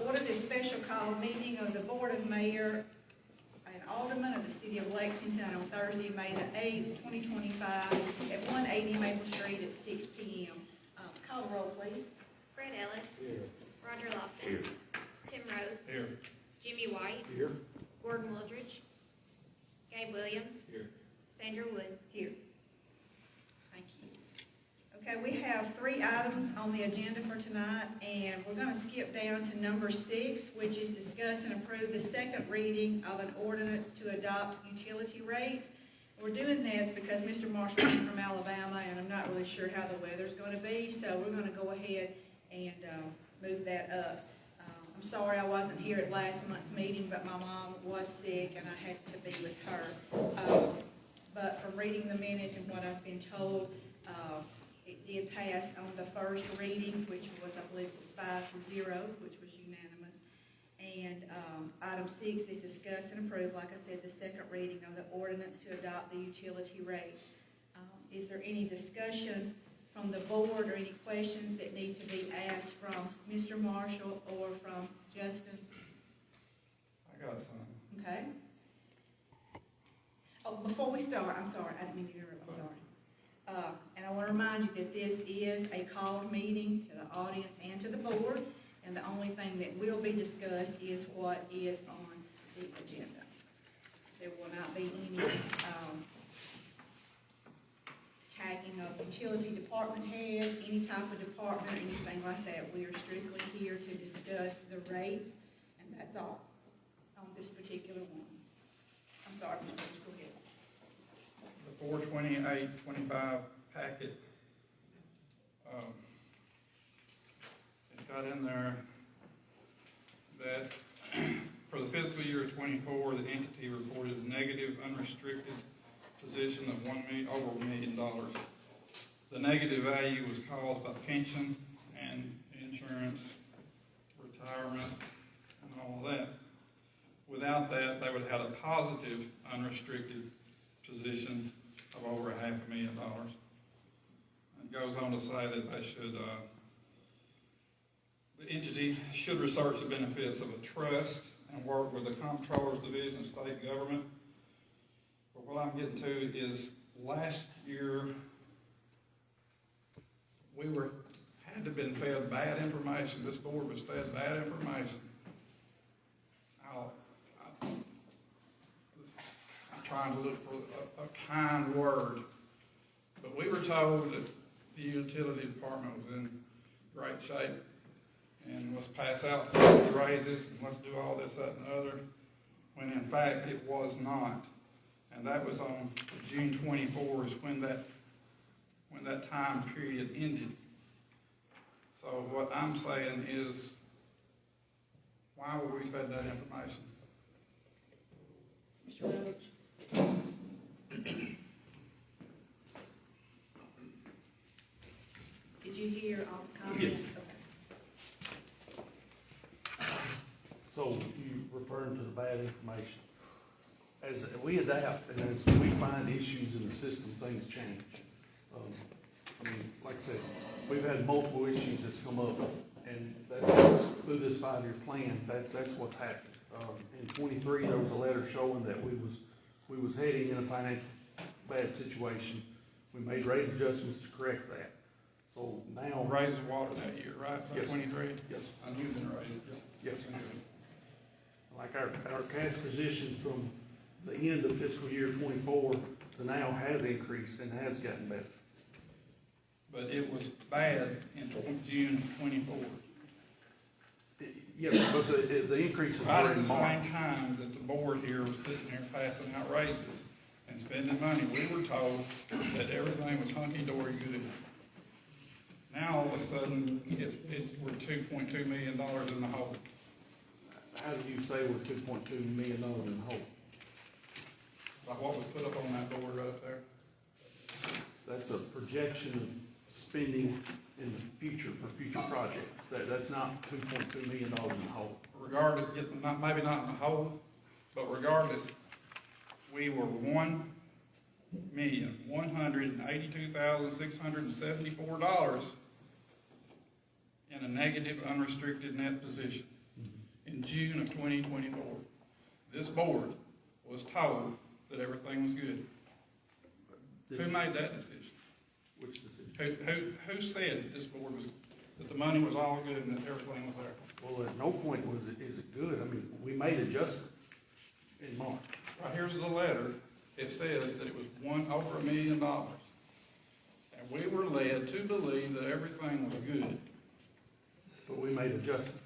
order this special call meeting of the Board of Mayor and Alderman of the City of Lexington on Thursday, May the 8th, 2025 at 180 Maple Street at 6 p.m. Call the roll, please. Fred Ellis. Here. Roger Lofton. Here. Tim Rhodes. Here. Jimmy White. Here. Gordon Wildridge. Gabe Williams. Here. Sandra Wood. Here. Thank you. Okay, we have 3 items on the agenda for tonight, and we're going to skip down to number 6, which is discuss and approve the second reading of an ordinance to adopt utility rates. We're doing this because Mr. Marshall came from Alabama, and I'm not really sure how the weather's going to be, so we're going to go ahead and move that up. I'm sorry I wasn't here at last month's meeting, but my mom was sick, and I had to be with her. But from reading the minutes and what I've been told, it did pass on the first reading, which was, I believe, it was 5-0, which was unanimous. And item 6 is discuss and approve, like I said, the second reading of the ordinance to adopt the utility rate. Is there any discussion from the board or any questions that need to be asked from Mr. Marshall or from Justin? I got some. Okay. Oh, before we start, I'm sorry, I didn't mean to interrupt, I'm sorry. And I want to remind you that this is a called meeting to the audience and to the board, and the only thing that will be discussed is what is on the agenda. There will not be any tagging of utility department heads, any type of department, anything like that. We are strictly here to discuss the rates, and that's all on this particular one. I'm sorry, Mr. Rich, go ahead. The 428-25 packet, it's got in there that for the fiscal year 24, the entity reported a negative unrestricted position of over $1 million. The negative value was caused by pension and insurance, retirement, and all of that. Without that, they would have had a positive unrestricted position of over $500,000. It goes on to say that they should, the entity should research the benefits of a trust and work with the Comptroller's Division of State Government. But what I'm getting to is last year we had to been fed bad information. This board was fed bad information. I'm trying to look for a kind word, but we were told that the utility department was in great shape and let's pass out the raises and let's do all this, that, and the other, when in fact it was not. And that was on June 24 is when that time period ended. So what I'm saying is, why were we fed that information? Mr. Rhodes? Did you hear all the comments? Yes. Okay. So you referring to the bad information. As we adapt and as we find issues in the system, things change. I mean, like I said, we've had multiple issues that's come up, and that's through this 5-year plan, that's what's happened. In 23, there was a letter showing that we was heading in a financial bad situation. We made rate adjustments to correct that. So now, Raise the water that year, right? Yes. 23? yes, And you've been raised. yes. Like our cash position from the end of fiscal year 24 to now has increased and has gotten better. But it was bad in June 24. Yes, but the increase is Right very at the marked. same time that the board here was sitting here passing out raises and spending money, we were told that everything was hunky-dory good. Now, all of a sudden, we're $2.2 million in the hole. How do you say we're $2.2 million in the hole? Like what was put up on that board right there. That's a projection of spending in the future for future projects. That's not $2.2 million in the hole. Regardless, maybe not in the hole, but regardless, we were $1,182,674 in a negative unrestricted net position. in June of 2024. This board was told that everything was good. This- Who made that decision? Which decision? Who said that this board was, that the money was all good and that everything was there? Well, at no point is it good. I mean, we made adjustments in March. Right, here's the letter. It says that it was over $1 million. And we were led to believe that everything was good. But we made adjustments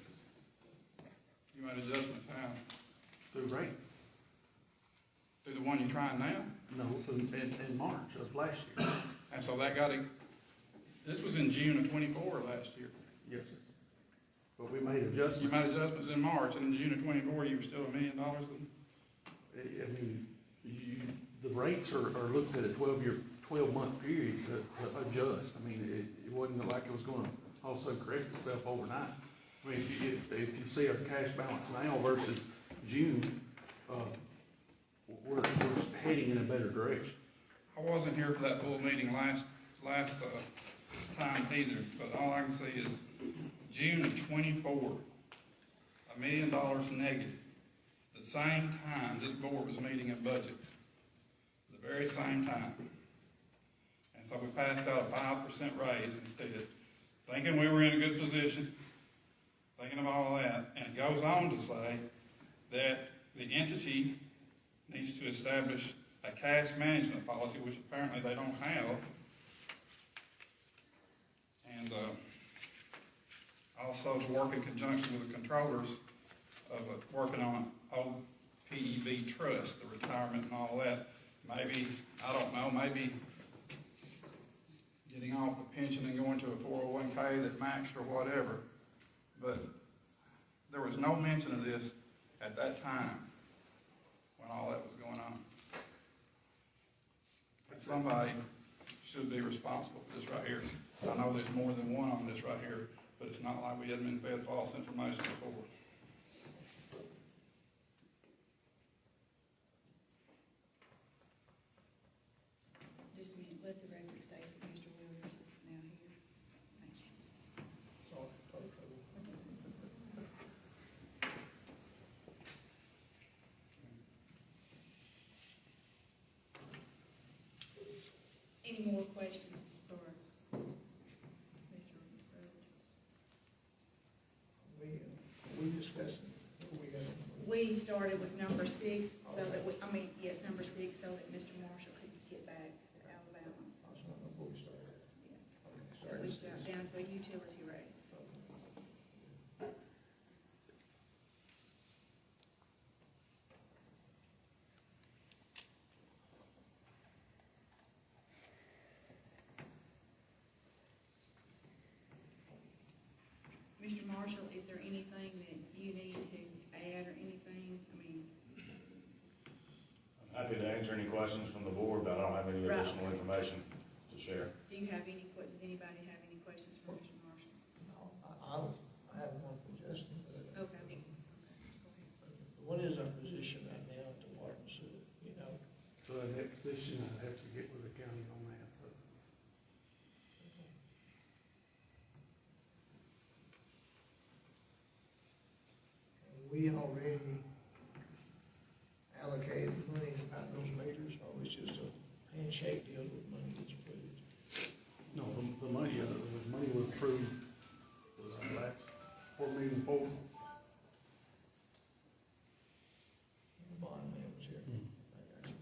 You made adjustments how? through rates. Through the one you're trying now? No, in March of last year. And so that got it, this was in June of 24 last year. Yes, sir. But we made adjustments. You made adjustments in March, and in June of 24, you were still $1 million. I mean, the rates are looked at a 12-month period to adjust. I mean, it wasn't like it was gonna also correct itself overnight. I mean, if you see our cash balance now versus June, we're heading in a better direction. I wasn't here for that full meeting last time either, but all I can say is June of 24, $1 million negative. The same time this board was meeting a budget, the very same time. And so we passed out a 5% raise instead, thinking we were in a good position, thinking of all that. And it goes on to say that the entity needs to establish a cash management policy, which apparently they don't have. And also to work in conjunction with the controllers of working on an OPEB trust, the retirement and all that. Maybe, I don't know, maybe getting off the pension and going to a 401k that matched or whatever. But there was no mention of this at that time when all that was going on. But somebody should be responsible for this right here. I know there's more than one on this right here, but it's not like we hadn't been fed false information before. Just a minute, let the record state that Mr. Williams is now here. Thank you. Any more questions for Mr. Rhodes? We discussed, we got. We started with number 6, so that number 6, so that Mr. Marshall could get back to Alabama. I was not before we started. Yes. Okay, So sorry. we got down to a utility rate. Mr. Marshall, is there anything that you need to add or anything? I mean, I'm happy to answer any questions from the board, but I don't have any Right. additional information to share. do you have any, does anybody have any questions for Mr. Marshall? No, I have one for Justin. Okay. What is our position right now at the water and sewer, you know? So in that position, I'd have to get with the county on that. But We already allocated money about those meters, or it's just a handshake deal with money that's approved? no, the money was approved, was our last board meeting forward. The bond man was here. Mm. I got you.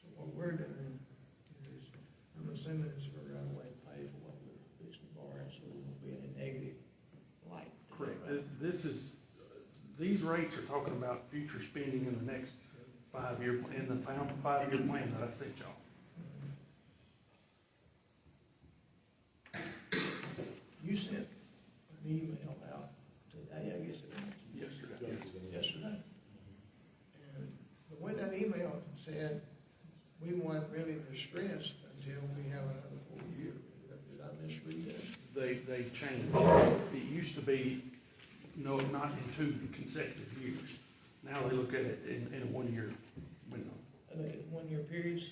So what we're doing is, I'm assuming it's for right away pay for what we're fixing to borrow, so we won't be in a negative light. Correct. This is, these rates are talking about future spending in the next 5-year, in the 5-year plan that I sent y'all. You sent an email out today, I guess it was, yesterday. And the way that email said, we weren't really distressed until we have another 4 year. Did I misread that? They changed. It used to be, no, not in 2 consecutive years. Now they look at it in a 1-year window. And they 1 year periods?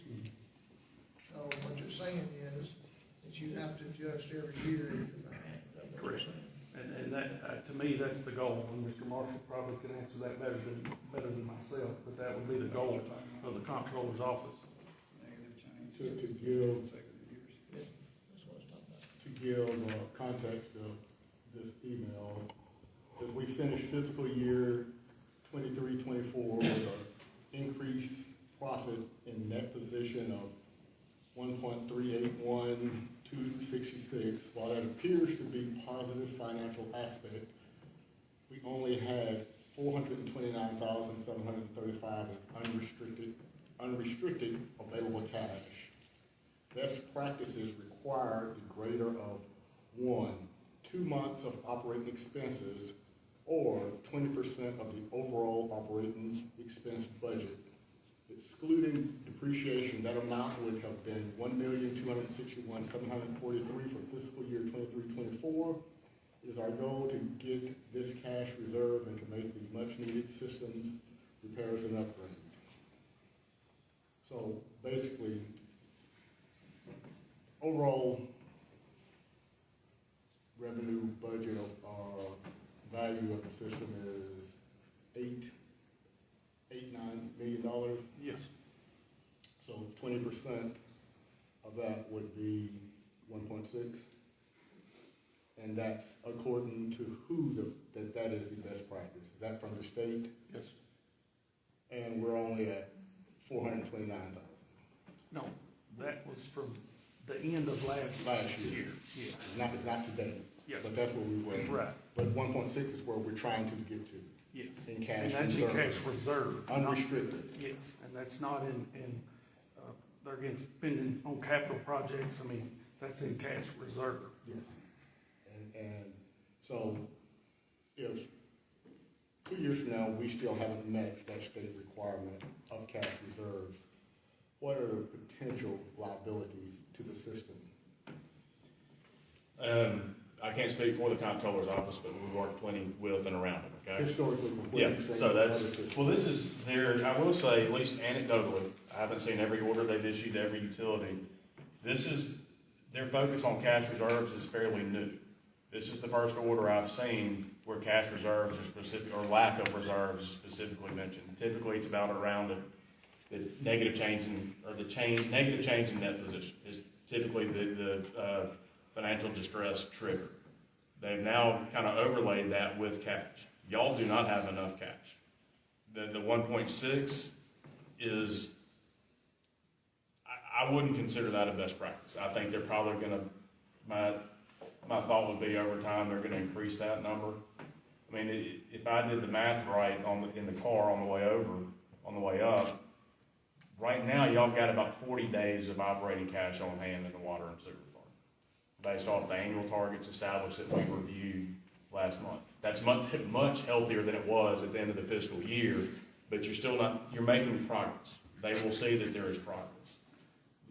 So what you're saying is that you have to adjust every year. Is that what you're Correct. saying? And that, to me, that's the goal, and Mr. Marshall probably can answer that better than myself, but that would be the goal of the comptroller's office. Negative change. To give, Consecutive years. That's what I was talking about. to give context of this email, says we finished fiscal year 23-24 with an increased profit in net position of 1.381266. While that appears to be positive financial aspect, we only had 429,735 in unrestricted available cash. Best practices require the greater of 1, 2 months of operating expenses or 20% of the overall operating expense budget. Excluding depreciation, that amount would have been $1,261,743 for fiscal year 23-24. It is our goal to get this cash reserve and to make the much-needed systems repairs and upgrades. So basically, overall revenue budget or value of the system is $9 million. Yes. So 20% of that would be 1.6. And that's according to who that is the best practice. Is that from the state? Yes. And we're only at 429,000. No, that was from the end of last Year. Yes. Not today. Yes. But that's where we were. Right, But 1.6 is where we're trying to get to, yes. in cash And that's in reserve. cash reserve. not- Unrestricted. Yes, and that's not in, they're again spending on capital projects, I mean, that's in cash reserve. Yes. And so if 2 years from now, we still haven't met that state requirement of cash reserves, what are the potential liabilities to the system? I can't speak for the comptroller's office, but we work plenty with and around it, okay? Historically, from what Yeah, you've seen so in that's, other systems. well, this is their, I will say, at least anecdotally, I haven't seen every order they've issued to every utility. This is, their focus on cash reserves is fairly new. This is the first order I've seen where cash reserves are specific, or lack of reserves is specifically mentioned. Typically, it's about around the negative change in, or negative change in net position is typically the financial distress trigger. They've now kind of overlaid that with cash. Y'all do not have enough cash. The 1.6 is, I wouldn't consider that a best practice. I think they're probably gonna, my thought would be over time, they're gonna increase that number. I mean, if I did the math right in the car on the way up, right now, y'all got about 40 days of operating cash on hand in the water and sewer fund, based off the annual targets established that we reviewed last month. That's much healthier than it was at the end of the fiscal year, but you're making progress. They will see that there is progress.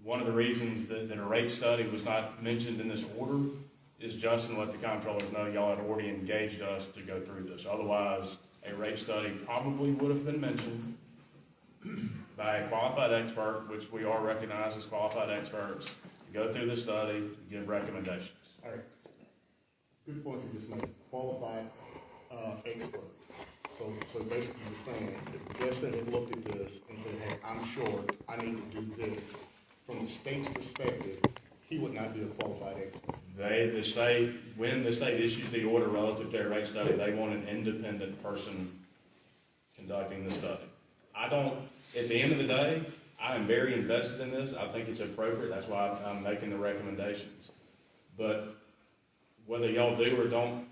One of the reasons that a rate study was not mentioned in this order is Justin let the comptrollers know y'all had already engaged us to go through this. Otherwise, a rate study probably would have been mentioned by a qualified expert, which we are recognized as qualified experts, to go through the study, to give recommendations. All right. Good point you just made. Qualified expert. So basically you're saying, if Justin had looked at this and said, hey, I'm short, I need to do this, from the state's perspective, he would not be a qualified expert. When the state issues the order relative to their rate study, they want an independent person conducting the study. At the end of the day, I am very invested in this. I think it's appropriate. That's why I'm making the recommendations. But whether y'all do or don't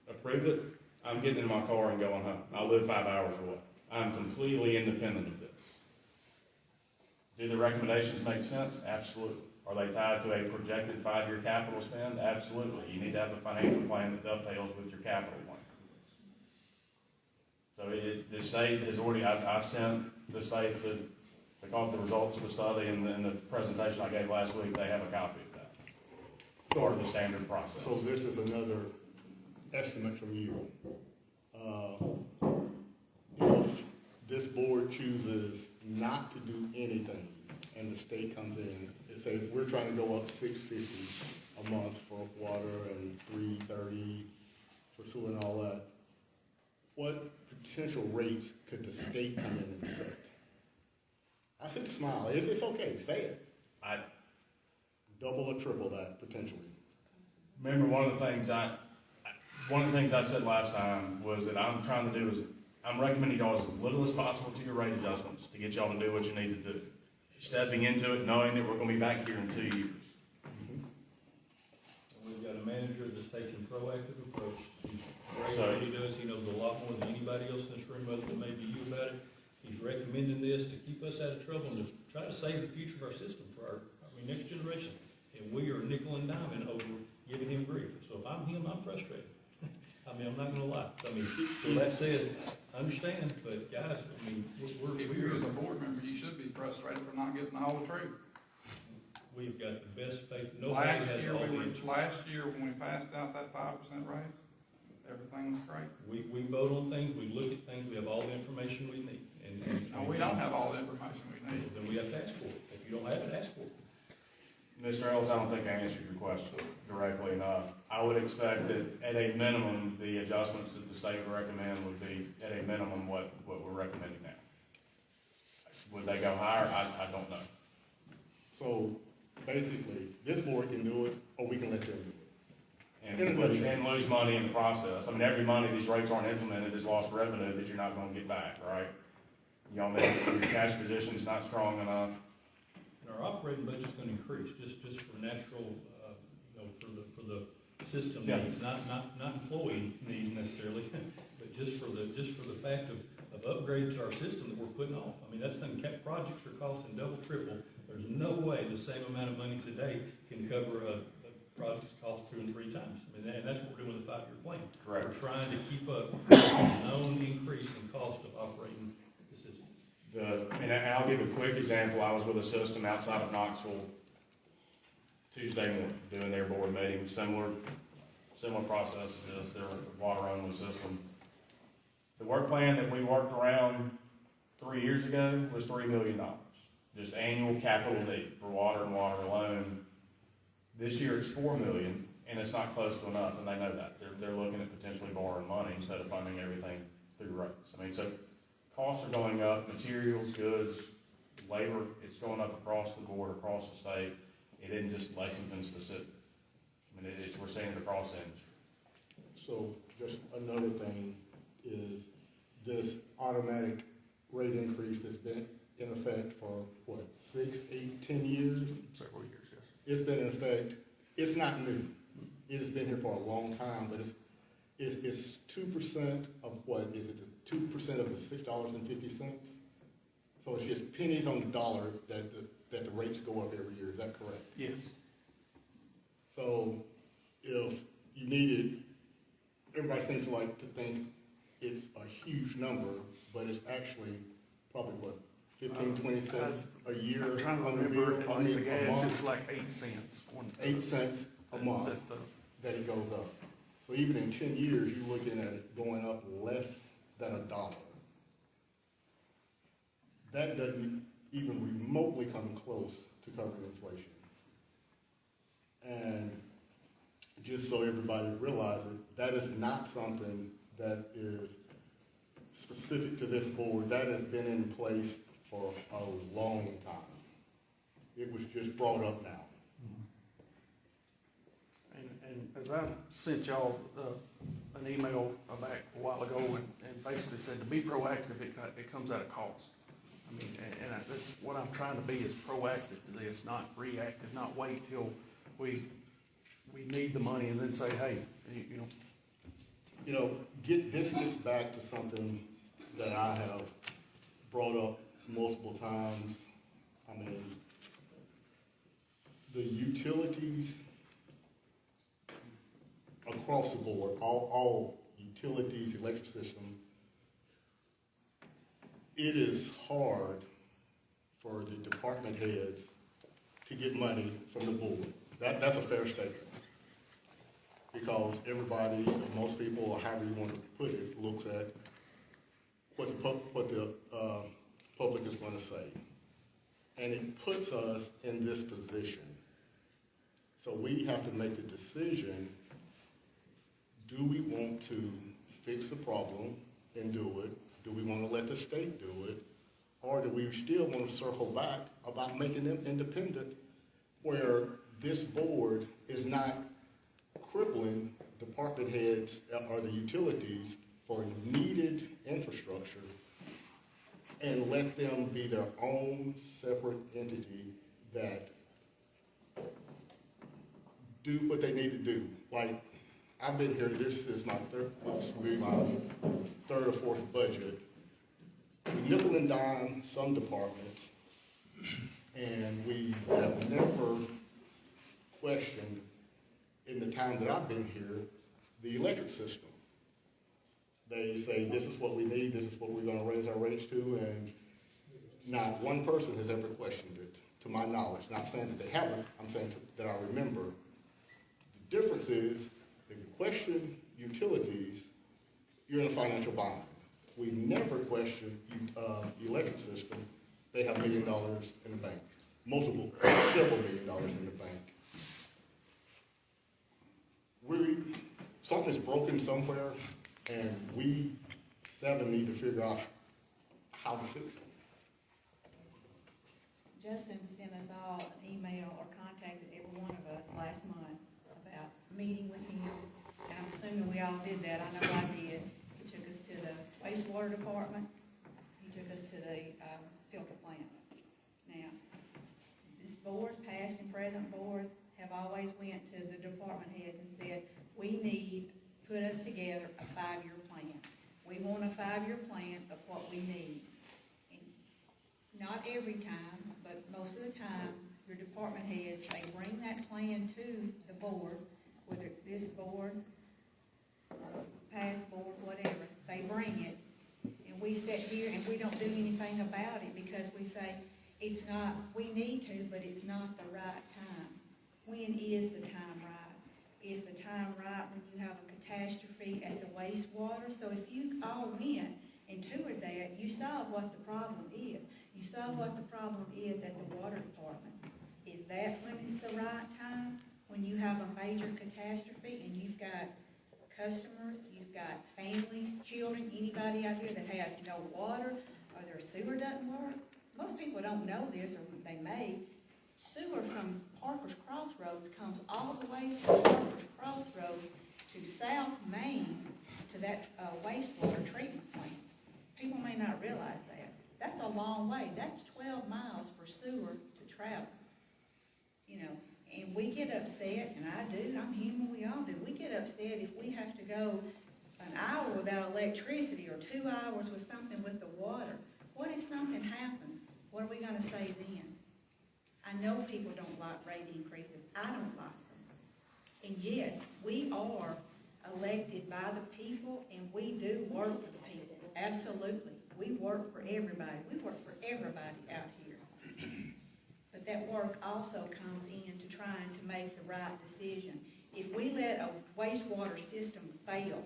approve it, I'm getting in my car and going home. I live 5 hours away. I'm completely independent of this. Do the recommendations make sense? Absolutely. Are they tied to a projected 5-year capital spend? Absolutely. You need to have a financial plan that dovetails with your capital plan. So the state has already, I've sent the state the results of the study and the presentation I gave last week. They have a copy of that. Part of the standard process. So this is another estimate from you. If this board chooses not to do anything and the state comes in, it says we're trying to go up $650 a month for water and $330 for rates could the state come in and set? I said smile, it's okay, say it. I Double or triple that potentially. remember one of the things I said last time was that I'm trying to do is, I'm recommending y'all as little as possible to your rate adjustments to get y'all to do what you need to do. Stepping into it, knowing that we're gonna be back here in 2 years. And we've got a manager that's taking proactive approach. He's great So- at what he does. He knows a lot more than anybody else in this room other than maybe you about it. He's recommending this to keep us out of trouble and to try to save the future of our system for our next generation. And we are nickel and diming over giving him grief. So if I'm him, I'm frustrated. I mean, I'm not gonna lie. I mean, so that said, I understand, but guys, I mean, If you as a board member, you should be frustrated for not getting all the truth. we've got the best faith. Nobody has all the answers. Last year, when we passed out that 5% raise, everything was great. We vote on things, we look at things, we have all the information we need. No, we don't have all the information we need. Then we have to ask for it. If you don't have it, ask for it. Mr. Ellis, I don't think I answered your question directly enough. I would expect that at a minimum, the adjustments that the state would recommend would be at a minimum what we're recommending now. Would they go higher? I don't know. So basically, this board can do it, or we can let them do it. And lose money in the process. I mean, every money these rates aren't implemented is lost revenue that you're not gonna get back, right? Y'all know your cash position's not strong enough. And our operating budget's gonna increase, just for natural, for the system Yeah. needs, not employee needs necessarily, but just for the fact of upgrades to our system that we're putting off. I mean, that's something, projects are costing double, triple. There's no way the same amount of money today can cover a project's cost 2 and 3 times. I mean, and that's what we're doing with the 5-year plan. Correct. We're trying to keep up with the known increase in cost of operating the system. And I'll give a quick example. I was with a system outside of Knoxville Tuesday morning, doing their board meeting, similar process as this, their water-only system. The work plan that we worked around 3 years ago was $3 million, just annual capital need for water and water alone. This year it's $4 million, and it's not close to enough, and they know that. They're looking at potentially borrowing money instead of funding everything through rates. I mean, so costs are going up, materials, goods, labor, it's going up across the board, across the state. It isn't just Lexington specific. I mean, we're seeing it across the industry. So just another thing is this automatic rate increase that's been in effect for, 6, 8, 10 years? Several years, yes. It's been in effect, it's not new. It has been here for a long time, but it's 2% of what, is it 2% of the $6.50? So it's just pennies on the dollar that the rates go up every year, is that correct? Yes. So if you needed, everybody seems like to think it's a huge number, but it's actually probably 15, 20 cents a year. I'm trying to on the remember, bill, on the a gas, month, it's like 8 cents. 8 cents a month that it goes up. So even in 10 years, you're looking at it going up less than $1. That doesn't even remotely come close to covering inflation. And just so everybody realizes, that is not something that is specific to this board. That has been in place for a long time. It was just brought up now. And as I sent y'all an email back a while ago and basically said to be proactive, it comes at a cost. I mean, and that's what I'm trying to be is proactive to this, not reactive, not wait till we need the money and then say, hey, you know. You know, this gets back to something that I have brought up multiple times. I mean, the utilities across the board, all utilities, electric system, it is hard for the department heads to get money from the board. That's a fair statement. Because everybody, most people, or however you want to put it, looks at what the public is going to say. And it puts us in this position. So we have to make the decision, do we want to fix the problem and do it? Do we want to let the state do it? Or do we still want to circle back about making them independent, where this board is not crippling department heads or the utilities for needed infrastructure, and let them be their own separate entity that do what they need to do? Like, I've been here, this is my third or fourth budget. We nickel and dime some departments, and we have never questioned, in the time that I've been here, the electric system. They say, this is what we need, this is what we're gonna raise our rates to, and not one person has ever questioned it, to my knowledge. Not saying that they haven't, I'm saying that I remember. The difference is, if you question utilities, you're in a financial bind. We never question the electric system. They have $1 million in the bank, several $1 million in the bank. Something is broken somewhere, and we seven need to figure out how to fix it. Justin sent us all an email or contacted every one of us last month about meeting with him. And I'm assuming we all did that. I know I did. He took us to the wastewater department. He took us to the filter plant. Now, this board, past and present boards, have always went to the department heads and said, we need, put us together a 5-year plan. We want a 5-year plan of what we need. And not every time, but most of the time, your department heads, they bring that plan to the board, whether it's this board, past board, whatever, they bring it, and we sit here and we don't do anything about it because we say, it's not, we need to, but it's not the right time. When is the time right? Is the time right when you have a catastrophe at the wastewater? So if you all went and toured that, you saw what the problem is. You saw what the problem is at the water department. Is that when it's the right time? When you have a major catastrophe and you've got customers, you've got families, children, anybody out here that has no water or their sewer doesn't work? Most people don't know this, or they may. Sewer from Parker's Crossroads comes all the way from Parker's Crossroads to South Main to that wastewater treatment plant. People may not realize that. That's a long way. That's 12 miles for sewer to travel. You know, and we get upset, and I do, I'm human, we all do. We get upset if we have to go an hour without electricity or 2 hours with something with the water. What if something happened? What are we going to say then? I know people don't like rate increases. I don't like them. And yes, we are elected by the people, and we do work for the people. Absolutely. We work for everybody. We work for everybody out here. But that work also comes into trying to make the right decision. If we let a wastewater system fail,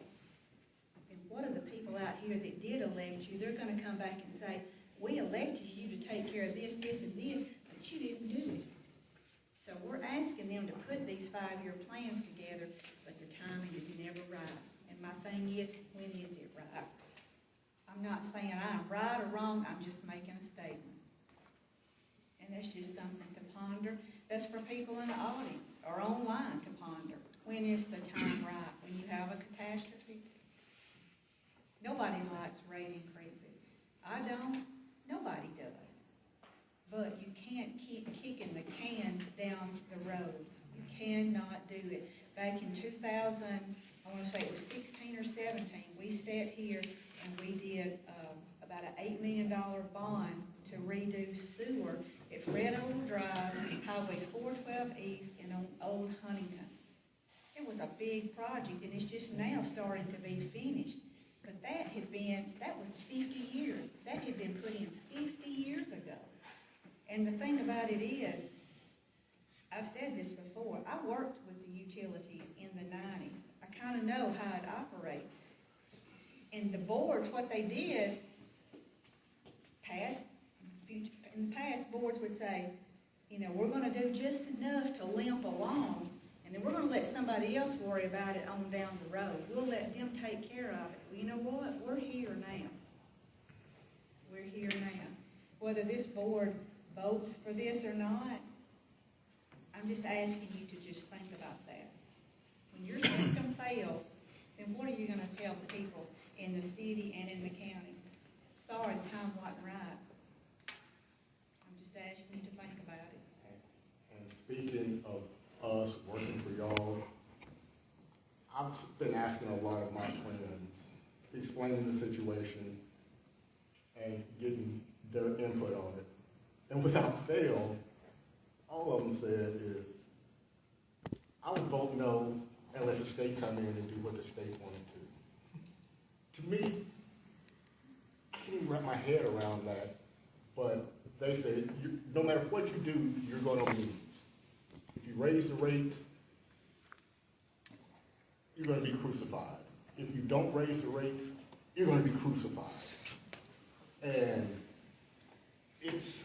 then what are the people out here that did elect you? They're going to come back and say, we elected you to take care of this, this, and this, but you didn't do it. So we're asking them to put these 5-year plans together, but the timing is never right. And my thing is, when is it right? I'm not saying I'm right or wrong, I'm just making a statement. And that's just something to ponder. That's for people in the audience or online to ponder. When is the time right? When you have a catastrophe? Nobody likes rate increases. I don't. Nobody does. But you can't keep kicking the can down the road. You cannot do it. Back in 2000, I want to say it was 16 or 17, we sat here and we did about an $8 million bond to redo sewer at Fred Old Drive, Highway 412 East, and on Old Huntington. It was a big project, and it's just now starting to be finished. But that was 50 years. That had been put in 50 years ago. And the thing about it is, I've said this before, I worked with the utilities in the 90s. I kind of know how it operates. And the boards, what they did, in the past, boards would say, you know, we're going to do just enough to limp along, and then we're going to let somebody else worry about it on down the road. We'll let them take care of it. Well, you know what? We're here now. we're here now. Whether this board votes for this or not, I'm just asking you to just think about that. When your system fails, then what are you gonna tell the people in the city and in the county? Sorry, the time wasn't right. I'm just asking you to think about it. And speaking of us working for y'all, I've been asking a lot of my friends, explaining the situation and getting their input on it. And without fail, all of them said is, I would vote no and let the state come in and do what the state wanted to. To me, I can't even wrap my head around that, but they said, no matter what you do, you're gonna lose. If you raise the rates, you're gonna be crucified. If you don't raise the rates, you're gonna be crucified. And it's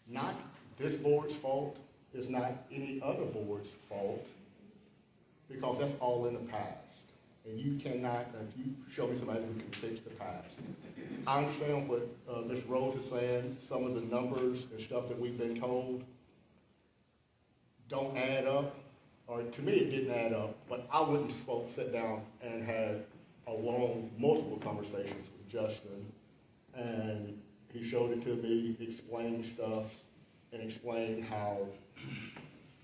not this board's fault, it's not any other board's fault, because that's all in the past. And you cannot, if you show me somebody who can fix the past. I understand what Ms. Rose is saying, some of the numbers and stuff that we've been told don't add up, or to me it didn't add up, but I wouldn't sit down and had a long, multiple conversations with Justin, and he showed it to me, explained stuff, and explained how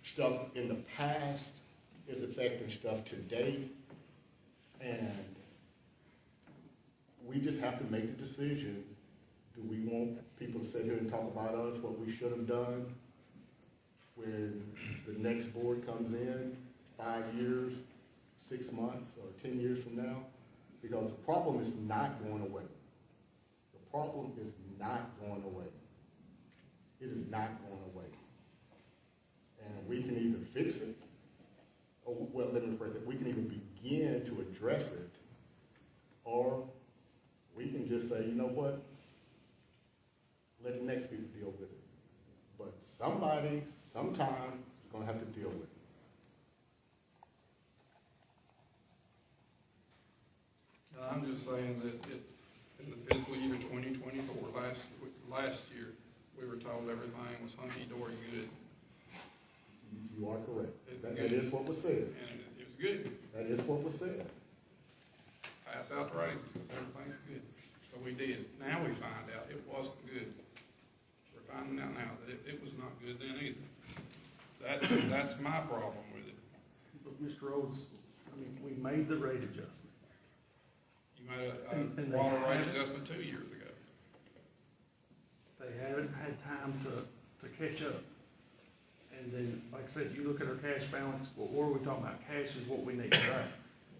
stuff in the past is affecting stuff today, and we just have to make the decision. Do we want people to sit here and talk about us, what we should have done, when the next board comes in 5 years, 6 months, or 10 years from now? Because the problem is not going away. The problem is not going away. It is not going away. And we can either fix it, or, well, let me rephrase it, we can either begin to address it, or we can just say, you know what, let the next people deal with it. But somebody, sometime, is going to have to deal with it. I'm just saying that in the fiscal year 2024, last year, we were told everything was hunky-dory good. You are correct. That is what was said. And it was good. That is what was said. Pass out the raises, everything's good. So we did. Now we find out it wasn't good. We're finding out now that it was not good then either. That's my problem with it. But Mr. Rhodes, I mean, we made the rate adjustments. You made And a they water rate haven't- adjustment 2 years ago. They haven't had time to catch up. And then, like I said, you look at our cash balance, what are we talking about? Cash is what we need, right?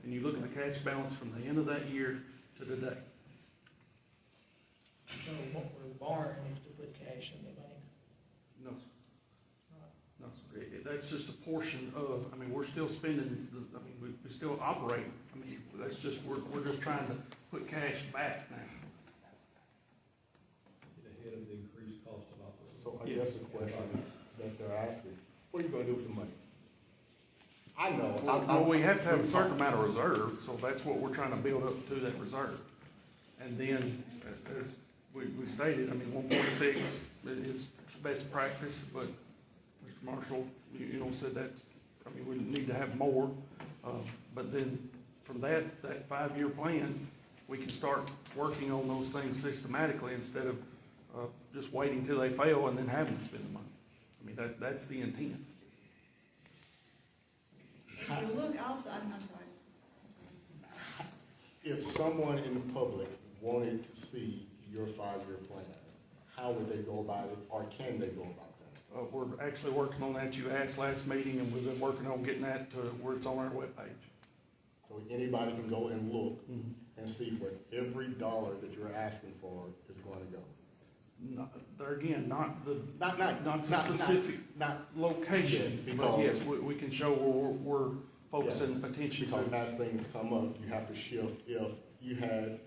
And you look at the cash balance from the end of that year to today. So what we're borrowing is to put cash in the bank. No, sir. No, sir. That's just a portion of, I mean, we're still spending, we still operate. I mean, that's just, we're just trying to put cash back now. Get ahead of the increased cost of operating. So I guess the question that they're asking, what are you going to do with the money? I know. Well, we have to have a certain amount of reserve, so that's what we're trying to build up to, that reserve. And then, as we stated, I mean, 1.6 is best practice, but Mr. Marshall, you know, said that, I mean, we need to have more. But then from that 5-year plan, we can start working on those things systematically instead of just waiting till they fail and then having to spend the money. I mean, that's the intent. If you look also, I'm sorry. If someone in the public wanted to see your 5-year plan, how would they go about it, or can they go about that? We're actually working on that. You asked last meeting, and we've been working on getting that to where it's on our webpage. So anybody can go and look and see where every dollar that you're asking for is going to go. There again, not the Not specific location, Yes, but because- yes, we can show where we're focusing attention Because to. as things come up, you have to shift. If you had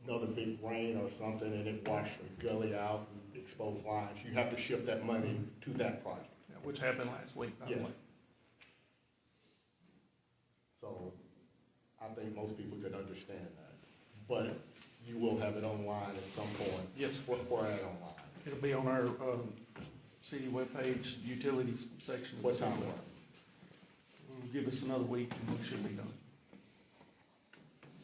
another big rain or something and it washed the gully out and exposed lines, you have to shift that money to that project. Which happened last week, by the Yes. way. So I think most people could understand that. But you will have it online at some point. Yes. Where at online? It'll be on our, city webpage, utilities section. What time? Give us another week and we should be done.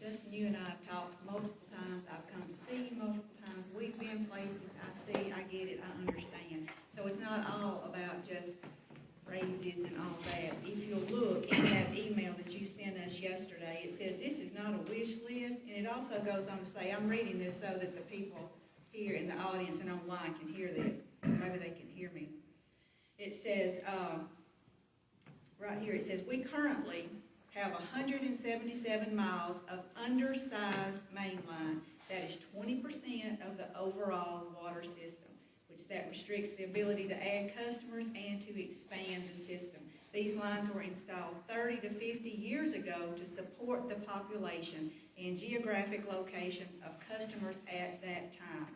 Justin, you and I have talked multiple times, I've come to see you multiple times, we've been places, I see, I get it, I understand. So it's not all about just raises and all that. If you'll look in that email that you sent us yesterday, it says this is not a wish list, and it also goes on to say, I'm reading this so that the people here in the audience and online can hear this, maybe they can hear me. It says, right here, it says, we currently have 177 miles of undersized main line. That is 20% of the overall water system, which that restricts the ability to add customers and to expand the system. These lines were installed 30 to 50 years ago to support the population and geographic location of customers at that time.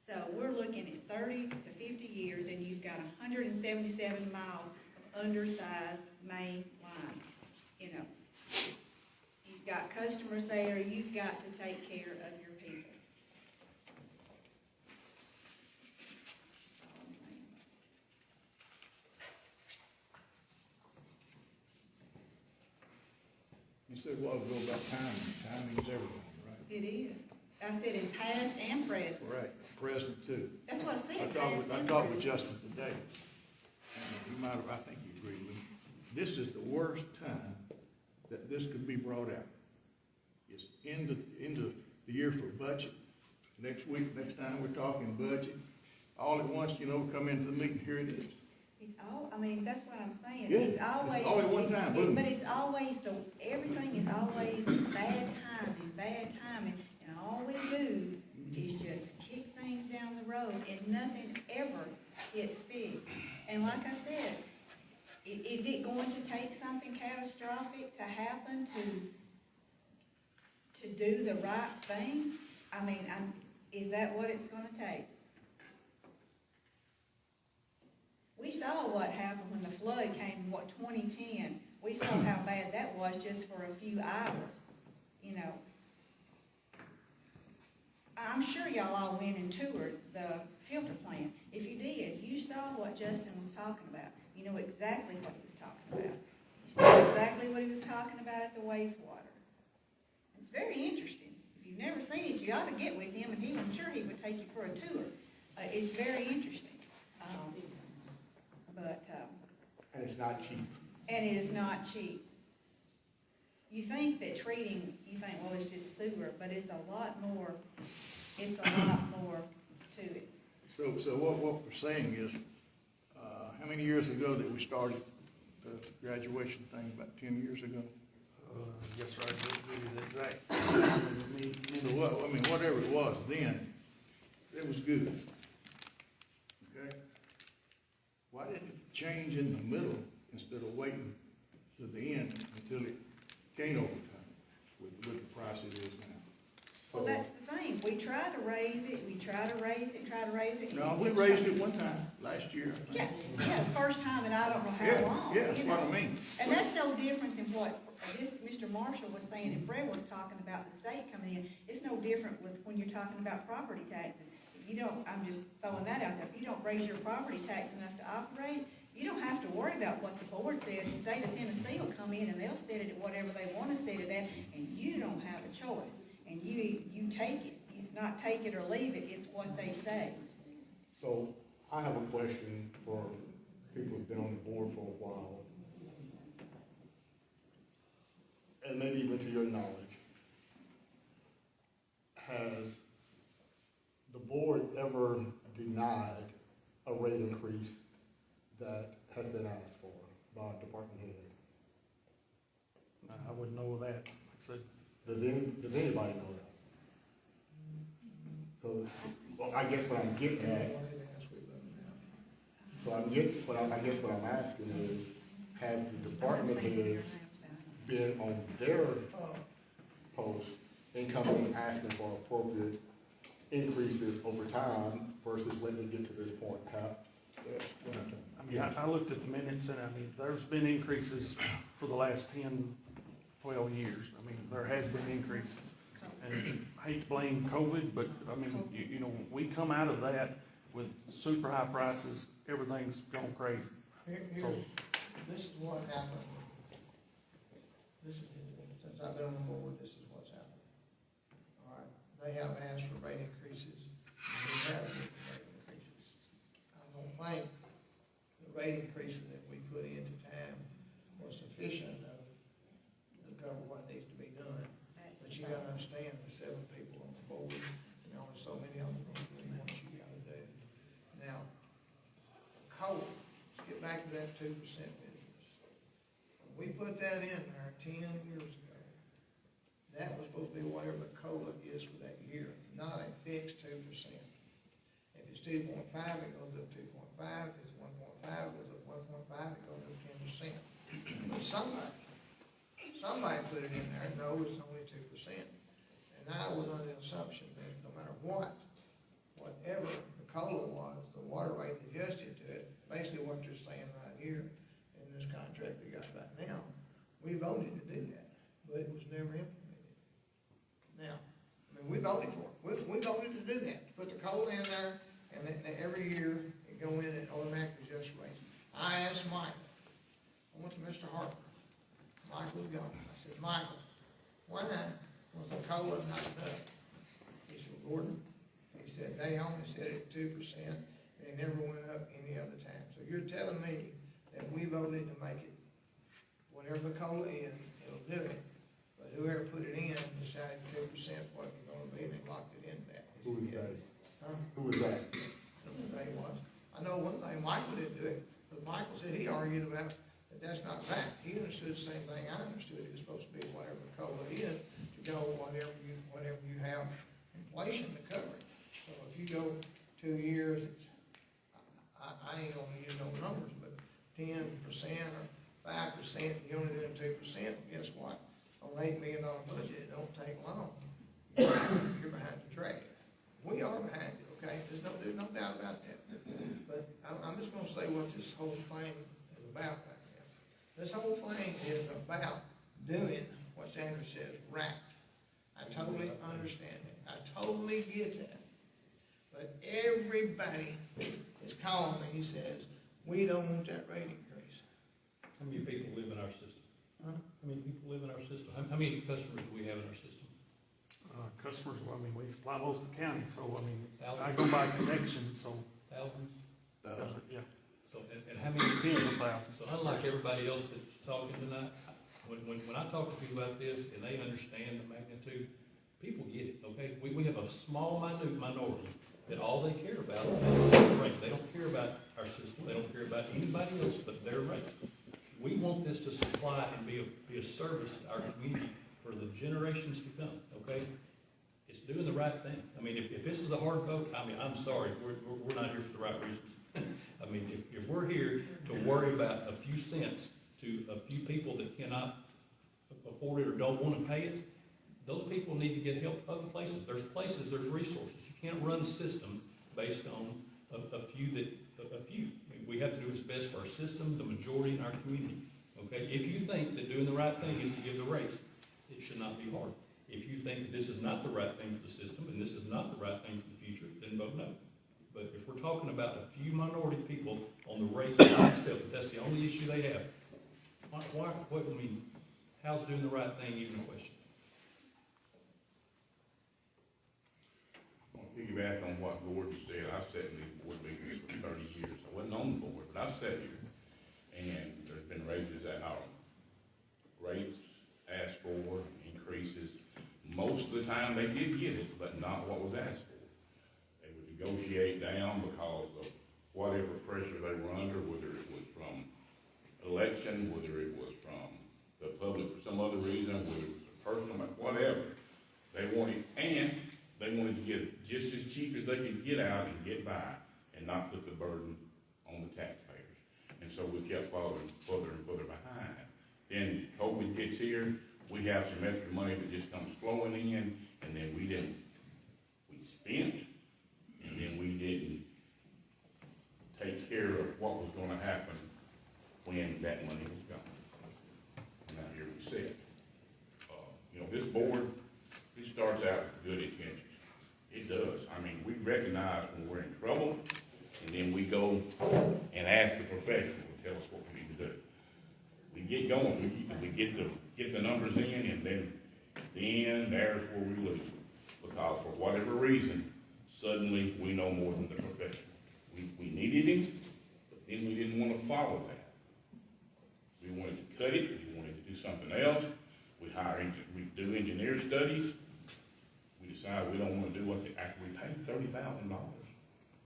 So we're looking at 30 to 50 years, and you've got 177 miles of undersized main line. You know, you've got customers there, you've got to take care of your people. That's all I'm saying. You said a while ago about timing. Timing is everything, right? It is. I said in past and present. Right, present too. That's what I said. I past and talked with present. Justin today, and he might have, I think he agreed with me. This is the worst time that this could be brought out. It's end of the year for budget. Next week, next time we're talking budget, all at once, come into the meeting, here it is. It's all, I mean, that's what I'm saying. Yeah, It's always. all at one time, boom. But it's always everything is always bad timing, and all we do is just kick things down the road, and nothing ever gets fixed. And like I said, is it going to take something catastrophic to happen to do the right thing? I mean, is that what it's gonna take? We saw what happened when the flood came in, 2010. We saw how bad that was just for a few hours, I'm sure y'all all went and toured the filter plant. If you did, you saw what Justin was talking about. You know exactly what he was talking about. You saw exactly what he was talking about at the wastewater. It's very interesting. If you've never seen it, you ought to get with him, and I'm sure he would take you for a tour. It's very interesting. And it's not cheap. And it is not cheap. You think that well, it's just sewer, but it's a lot more to it. So what we're saying is, how many years ago that we started the graduation thing, about 10 years ago? Yes, sir, I agree with that exact. So whatever it was then, it was good. Okay? Why didn't it change in the middle instead of waiting to the end until it gained over time with the price it is now? Well, that's the thing. We try to raise it. No, we raised it one time, last year, I Yeah, think. the first time in I don't know how long. Yeah, that's what I mean. And that's no different than what Mr. Marshall was saying, and Fred was talking about the state coming in. It's no different with when you're talking about property taxes. I'm just throwing that out there. If you don't raise your property tax enough to operate, you don't have to worry about what the board says. The state of Tennessee will come in and they'll set it at whatever they want to set it at, and you don't have a choice. And you take it. It's not take it or leave it, it's what they say. So I have a question for people who've been on the board for a while, and maybe even to your knowledge. Has the board ever denied a rate increase that has been asked for by a department head? I wouldn't know that. So, Does anybody know that? So, well, I guess what I'm getting at, I guess what I'm asking is, have the department heads been on their post and coming and asking for appropriate increases over time versus when they get to this point? I looked at the minutes and there's been increases for the last 10 12 years. I mean, there has been increases. And I hate to blame COVID, but I mean, you know, we come out of that with super high prices, everything's gone crazy. This is what happened. This is, since I've been on board, this is what's happened. All right, they have asked for rate increases, and we have given rate increases. I don't think the rate increases that we put into time was sufficient enough to cover what needs to be done. But you gotta understand, there's 7 people on the board, and only so many of them are gonna do what you gotta do. Now, coal, let's get back to that 2% business. When we put that in there 10 years ago, that was supposed to be whatever the COLA is for that year, not a fixed 2%. If it's 2.5, it goes up 2.5, if it's 1.5, it goes up 1.5, it goes up 10%. But somebody put it in there, no, it's only 2%. And I was under the assumption that no matter whatever the COLA was, the water rate adjusted to it, basically what you're saying right here in this contract we got right now, we voted to do that, but it was never implemented. Now, I mean, we voted for it. We voted to do that, to put the COLA in there, and then every year it go in and automatically adjust rates. I asked Michael, I went to Mr. Harper. Michael was gone. I said, Michael, why was the COLA not enough? He said, Gordon, he said, they only set it at 2%, and it never went up any other time. So you're telling me that we voted to make it, whatever the COLA is, it'll do it. But whoever put it in decided 2% what it was gonna be, and they locked it in that. Who was that? Huh? Who was that? I don't know who they was. I know one thing, Michael didn't do it, but Michael said he argued about that that's not right. He understood the same thing I understood. It was supposed to be whatever the COLA is, to go whatever you have inflation to cover it. So if you go 2 years, it's, I ain't gonna use no numbers, but 10% or 5%, you're only doing 2%, guess what? On an $8 million budget, it don't take long. You're behind the track. We are behind it, okay? There's no doubt about that. But I'm just gonna say what this whole thing is about right now. This whole thing is about doing what Sandra says, right. I totally understand it. I totally get that. But everybody is calling me, he says, we don't want that rate increase. How many people live in our system? Huh? How many people live in our system? How many customers do we have in our system? Customers, well, I mean, we supply most of the county, so I mean, Thousands? I go by connections, so, Thousands? yeah, So, and how many? tens of thousands. So unlike everybody else that's talking tonight, when I talk to people about this and they understand the magnitude, people get it, okay? We have a small, minute minority that all they care about is their rate. They don't care about our system. They don't care about anybody else but their rate. We want this to supply and be a service to our community for the generations to come, okay? It's doing the right thing. I mean, if this is a hard vote, I mean, I'm sorry, we're not here for the right reasons. I mean, if we're here to worry about a few cents to a few people that cannot afford it or don't want to pay it, those people need to get help other places. There's places, there's resources. You can't run a system based on a few. I mean, we have to do what's best for our system, the majority in our community. Okay? If you think that doing the right thing is to give the rates, it should not be hard. If you think that this is not the right thing for the system and this is not the right thing for the future, then vote no. But if we're talking about a few minority people on the rates that I accept, if that's the only issue they have, what I mean, how's doing the right thing even a question? I'll piggyback on what Gordon said. I've sat in these board meetings for 30 years. I wasn't on the board, but I've sat here, and there's been raises at our rates asked for, increases. Most of the time, they did get it, but not what was asked for. They would negotiate down because of whatever pressure they were under, whether it was from election, whether it was from the public for some other reason, whether it was a personal, whatever. They wanted to get it just as cheap as they could get out and get by and not put the burden on the taxpayers. And so we kept falling further and further behind. Then COVID gets here, we have some extra money that just comes flowing in, and then we spent, and then we didn't take care of what was gonna happen when that money was gone. And now here we sit. board, it starts out with good intentions. It does. I mean, we recognize when we're in trouble, and then we go and ask the professional to tell us what we need to do. We get going, we get the numbers in, and then there's where we lose. Because for whatever reason, suddenly we know more than the professional. We needed him, but then we didn't want to follow that. We wanted to cut it, we wanted to do something else. We do engineer studies. We decide we don't want to do what we paid $30,000.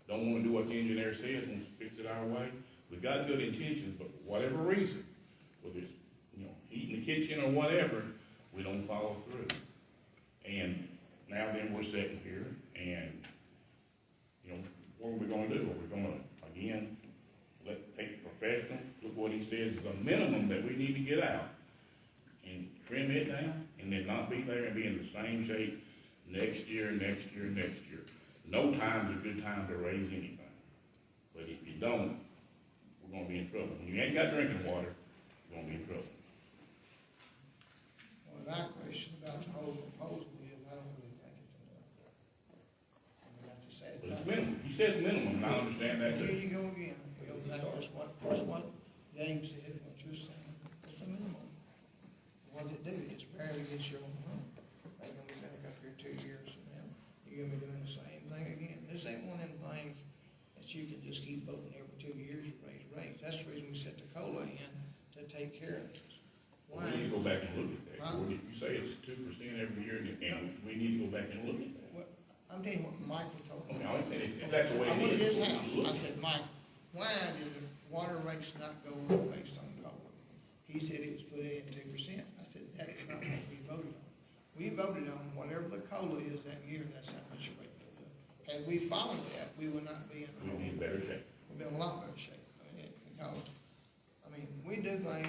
Don't want to do what the engineer says, wants to fix it our way. We got good intentions, but for whatever reason, whether it's, heating the kitchen or whatever, we don't follow through. And now then we're sitting here and, what are we gonna do? Are we gonna, again, take the professional, look what he says is a minimum that we need to get out and trim it down and then not be there and be in the same shape next year. No time's a good time to raise anything. But if you don't, we're gonna be in trouble. When you ain't got drinking water, you're gonna be in trouble. Well, my question about the whole proposal is, I don't really think it's enough. I mean, that's a sad But it's thing. minimum. He says minimum, and I understand that Here too. you go again. It goes back to what James said, what you're saying. It's a minimum. What does it do? It's barely gets you on the run. They're gonna be back up here 2 years from now. You're gonna be doing the same thing again. This ain't one of them things that you can just keep voting every 2 years to raise rates. That's the reason we set the COLA in, to take care of this. We need to go back and look at that. If you say it's 2% every year, and we need to go back and look at that. Well, I'm telling you what Michael told me. Okay, I understand if that's the way I went to it his is. house, look I at it. said, Mike, why did the water rates not go up based on COLA? He said it was put in 2%. I said, that is not what we voted on. We voted on whatever the COLA is that year, that's how much rate goes up. Had we followed that, we would not be in the We'd hole. be in better shape. We'd be in a lot better shape. Because, we do things,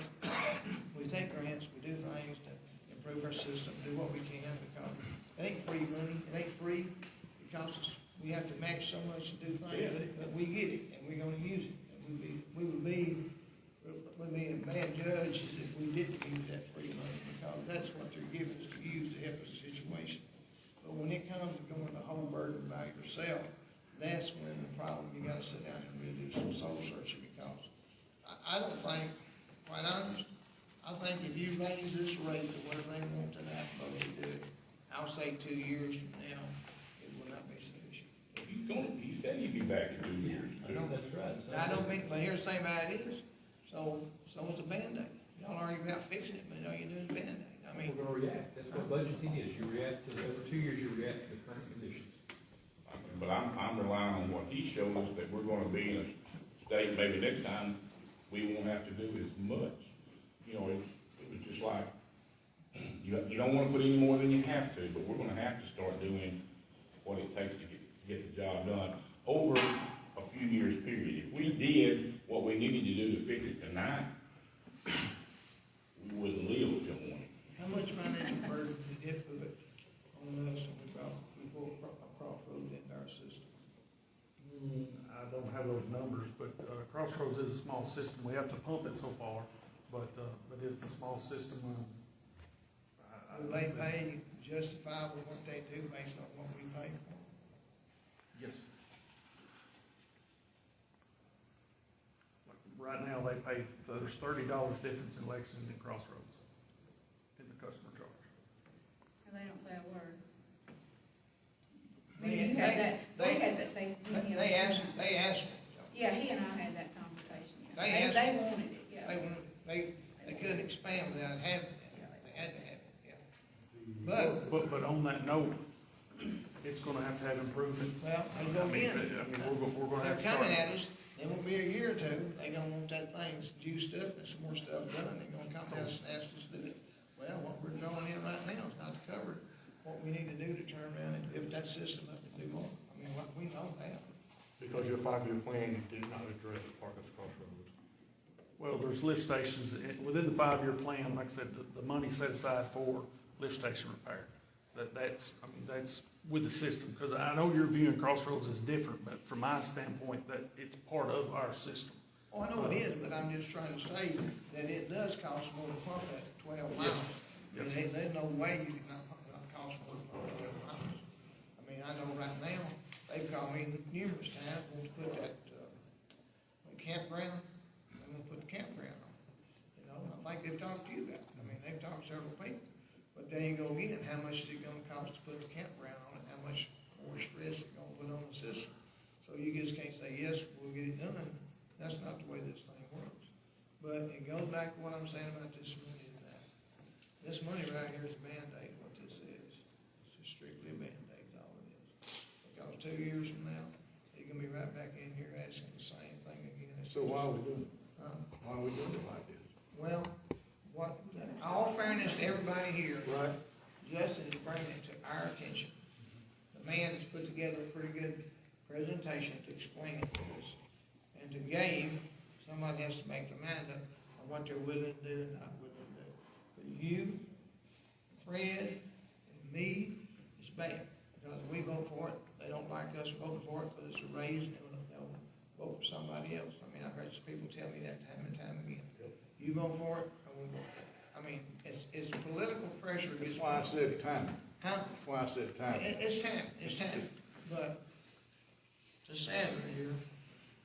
we take grants, we do things to improve our system, do what we can, because it ain't free money, it ain't free. It costs us, we have to match so much to do things, but we get it, and we're gonna use it. And we would be a bad judge if we didn't use that free money, because that's what they're giving us to use to help the situation. But when it comes to going the whole burden by yourself, that's when the problem, you gotta sit down and really do some soul searching, because I don't think, quite honest, I think if you raise this rate to where they want to have to do it, I'll say 2 years from now, it will not be sufficient. He said he'd be back in 2 years. That's right. I don't mean, but here's the thing about it is, so it's a Band-Aid. Y'all argue about fixing it, but all you're doing is Band-Aid. I mean, We're gonna react, that's what budgeting is, you react to, every 2 years you react to the current conditions. But I'm relying on what he showed us, that we're gonna be in a state, maybe next time, we won't have to do as much. It was just like, you don't wanna put any more than you have to, but we're gonna have to start doing what it takes to get the job done over a few years period. If we did what we needed to do to fix it tonight, we wouldn't live till morning. how much financial burden did it put on us when we brought Crossroads into our system? I don't have those numbers, but Crossroads is a small system. We have to pump it so far, but it's a small system. Will they pay justifiable what they do based on what we pay for? Yes. Like, right now, they pay, there's $30 difference in Lexington and Crossroads in the customer charge. And they don't say a word. They- You had that, we had that thing. They asked for it. Yeah, he and I had that conversation. They asked- They wanted it, yeah. They couldn't expand without having it. They had to have it, yeah. But on that note, it's gonna have to have improvements. Well, they go again. We're gonna have They're to coming start. at us, it won't be a year or two, they gonna want that thing juiced up and some more stuff done, they're gonna come down and ask us to do it. Well, what we're drawing in right now is not covered what we need to do to turn around and lift that system up and do more. We know that. Because your 5-year plan did not address Parker's Crossroads. Well, there's lift stations, within the 5-year plan, like I said, the money set aside for lift station repair. That's with the system, because I know your view in Crossroads is different, but from my standpoint, that it's part of our system. Oh, I know it is, but I'm just trying to say that it does cost more to pump that 12 miles. I mean, there's no way you can not cost more than $12. I mean, I know right now, they've called me numerous times, want to put that, campground, I'm gonna put the campground on. You know, I think they've talked to you about it. I mean, they've talked to several people. But then you go again, how much is it gonna cost to put the campground on it? How much more stress is it gonna put on the system? So you just can't say, yes, we'll get it done. That's not the way this thing works. But it goes back to what I'm saying about this money tonight. This money right here is a Band-Aid, what this is. It's just strictly a Band-Aid, is all it is. Because 2 years from now, you're gonna be right back in here asking the same thing again. So why are we doing it? Why are we doing it like this? Well, all fairness to everybody here, Right. Justin is bringing it to our attention. The man has put together a pretty good presentation to explain it to us. And to Gabe, somebody has to make their mind up on what they're willing to do and not willing to do. But you, Fred, and me, it's bad. Because we vote for it, they don't like us voting for it because it's a raise, and they'll vote for somebody else. I mean, I've heard some people tell me that time and time again. You vote for it, I won't vote for it. I mean, it's political pressure. That's why I said time. Huh? That's why I said time. It's time, but to sadly here,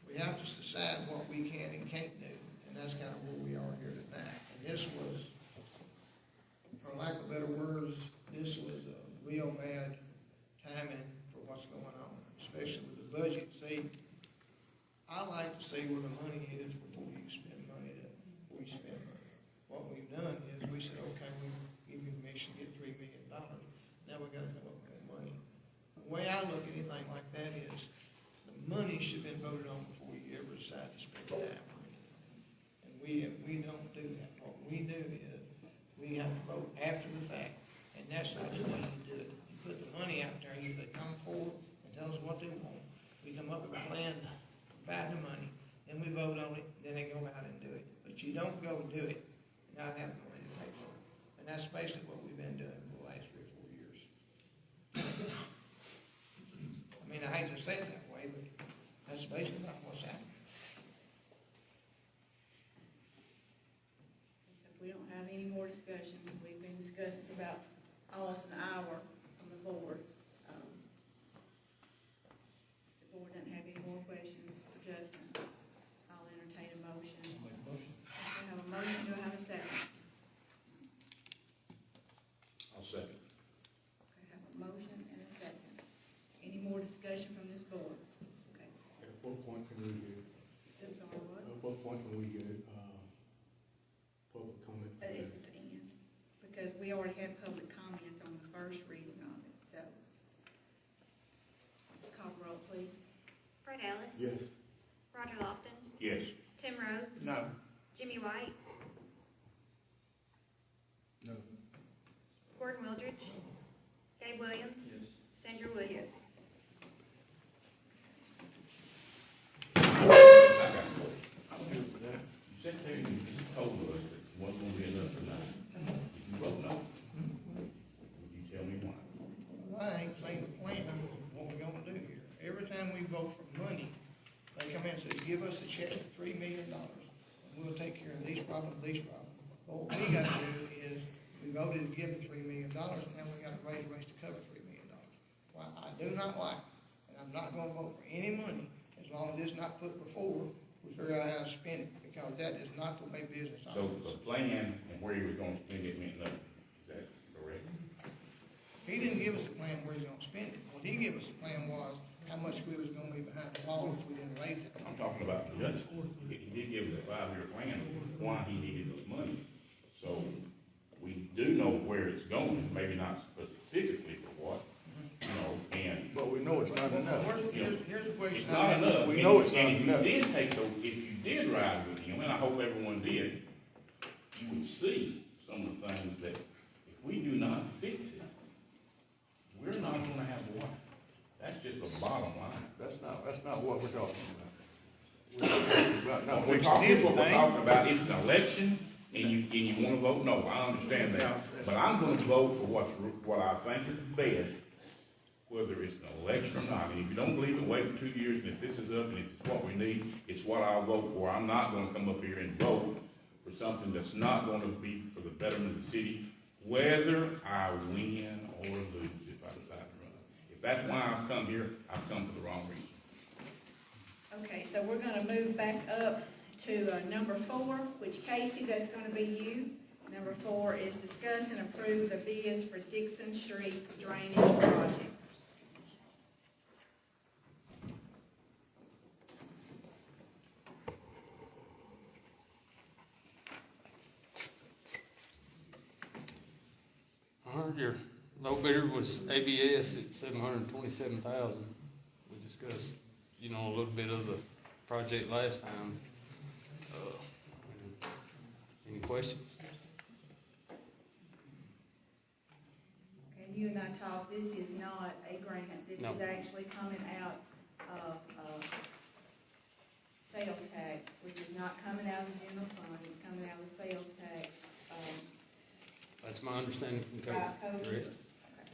we have to decide what we can and can't do, and that's kind of where we are here tonight. And this was, for lack of better words, this was a real bad timing for what's going on, especially with the budget. See, I like to see where the money is before you spend money before you spend money. What we've done is we said, okay, we give you permission to get $3 million. Now we gotta come up with more money. The way I look at anything like that is the money should have been voted on before you ever decide to spend it out. And we don't do that. What we do is we have to vote after the fact, and that's not the way you do it. You put the money out there, they come forward and tell us what they want. We come up with a plan to provide the money, then we vote on it, then they go out and do it. But you don't go do it and not have the money to pay for it. And that's basically what we've been doing for the last 3 or 4 years. I mean, I hate to say it that way, but that's basically not what's happening. So if we don't have any more discussion, we've been discussing for about almost an hour from the board. The board doesn't have any more questions for Justin. I'll entertain a motion. Make a motion. I have a motion, do I have a second? I'll second. I have a motion and a second. Any more discussion from this board? Okay. At what point can we get, I'm sorry, what? at what point can we get, public comment? It's at the end, because we already had public comments on the first reading of it, so. Call roll, please. Fred Ellis. Yes. Roger Lofton. Yes. Tim Rhodes. No. Jimmy White. No. Gordon Wildridge. Gabe Williams. Yes. Sandra Williams. I'm good with that. You sat there and you just told us that it wasn't gonna be enough tonight. Did you vote no? Would you tell me why? I ain't seen the plan of what we're gonna do here. Every time we vote for money, they come in and say, give us a check for $3 million, and we'll take care of these problems, these problems. But what we gotta do is, we voted to give them $3 million, and now we gotta raise to cover $3 million. Well, I do not like, and I'm not gonna vote for any money, as long as it's not put before, we figure out how to spend it, because that is not the way business So operates. the plan and where you was gonna spend it meant nothing. Is that correct? He didn't give us a plan where he's gonna spend it. What he gave us a plan was how much we was gonna be behind the wall if we didn't raise it. I'm talking about the judge. He did give us a 5-year plan why he needed this money. So we do know where it's going, maybe not specifically for what, you know, and But we know it's not enough. Here's the question. it's not enough. We know it's not And enough. if you did ride with him, and I hope everyone did, you would see some of the things that if we do not fix it, we're not gonna have water. That's just the bottom line. That's not what we're talking about. We're talking about not We're fixing talking anything. about it's an election, and you wanna vote no, I understand that. But I'm gonna vote for what I think is best, whether it's an election or not. And if you don't believe it, wait for 2 years, and if this is up, and if it's what we need, it's what I'll vote for. I'm not gonna come up here and vote for something that's not gonna be for the betterment of the city whether I win or lose if I decide to run. If that's why I've come here, I've come for the wrong reason. Okay, so we're gonna move back up to number 4, which Casey, that's gonna be you. Number 4 is discuss and approve the bids for Dixon Street drainage project. I heard your low bidder was ABS at $727,000. We discussed, a little bit of the project last time. Any questions? Okay, you and I talked, this is not a grant, this No. is actually coming out of, sales tax, which is not coming out of the general fund, it's coming out of the sales tax. That's my understanding from Cody. Right, Cody? Correct. Okay.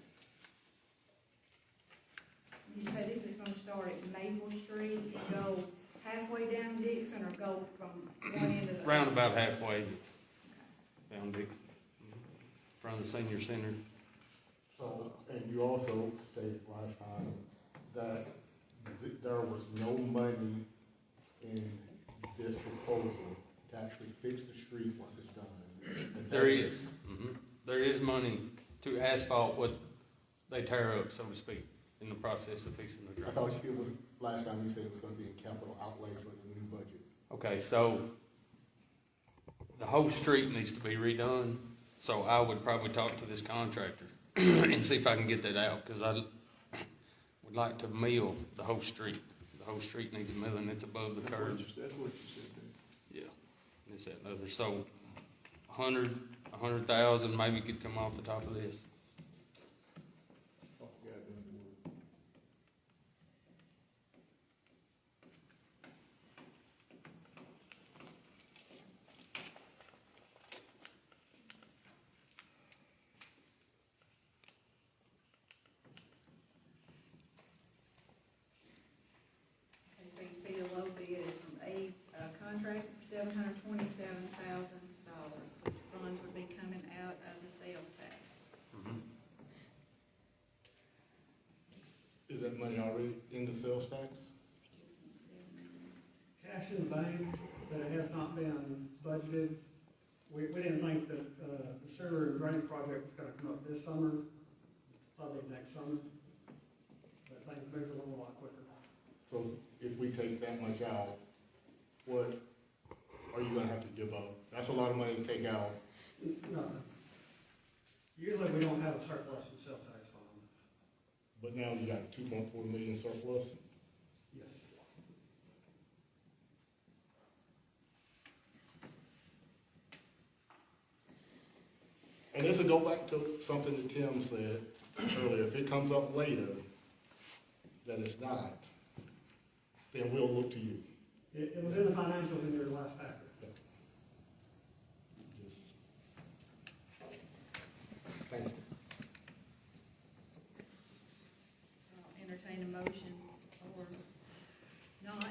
You say this is gonna start at Maple Street and go halfway down Dixon, or go from one end of the? Round about halfway down Dixon, from the senior center. So, and you also stated last time that there was no money in this proposal to actually fix the street once it's done. And There is. There is money to asphalt what they tear up, so to speak, in the process of fixing the I drainage. thought it was, last time you said it was gonna be a capital outlay for the new budget. Okay, so the whole street needs to be redone, so I would probably talk to this contractor and see if I can get that out, because I would like to mill the whole street. The whole street needs milling, it's above the curb. That's what you said there. Yeah, this, that, and other, so 100,000 maybe could come off the top of this. Oh, goddamn word. Okay, so you see the low bid is from Abe's, contract, $727,000, which funds would be coming out of the sales tax. Is that money already in the sales tax? Cash in the bank, but it has not been budgeted. We didn't think that, the sewer and drain project was gonna come up this summer, probably next summer. But things moved a little lot quicker. So if we take that much out, what are you gonna have to give up? That's a lot of money to take out. No. Usually we don't have a surplus in sales tax fund. But now you got 2.4 million surplus. Yes. And this will go back to something that Tim said earlier. If it comes up later that it's not, then we'll look to you. It was in the financials in your last packet. Just- Thank you. I'll entertain a motion or not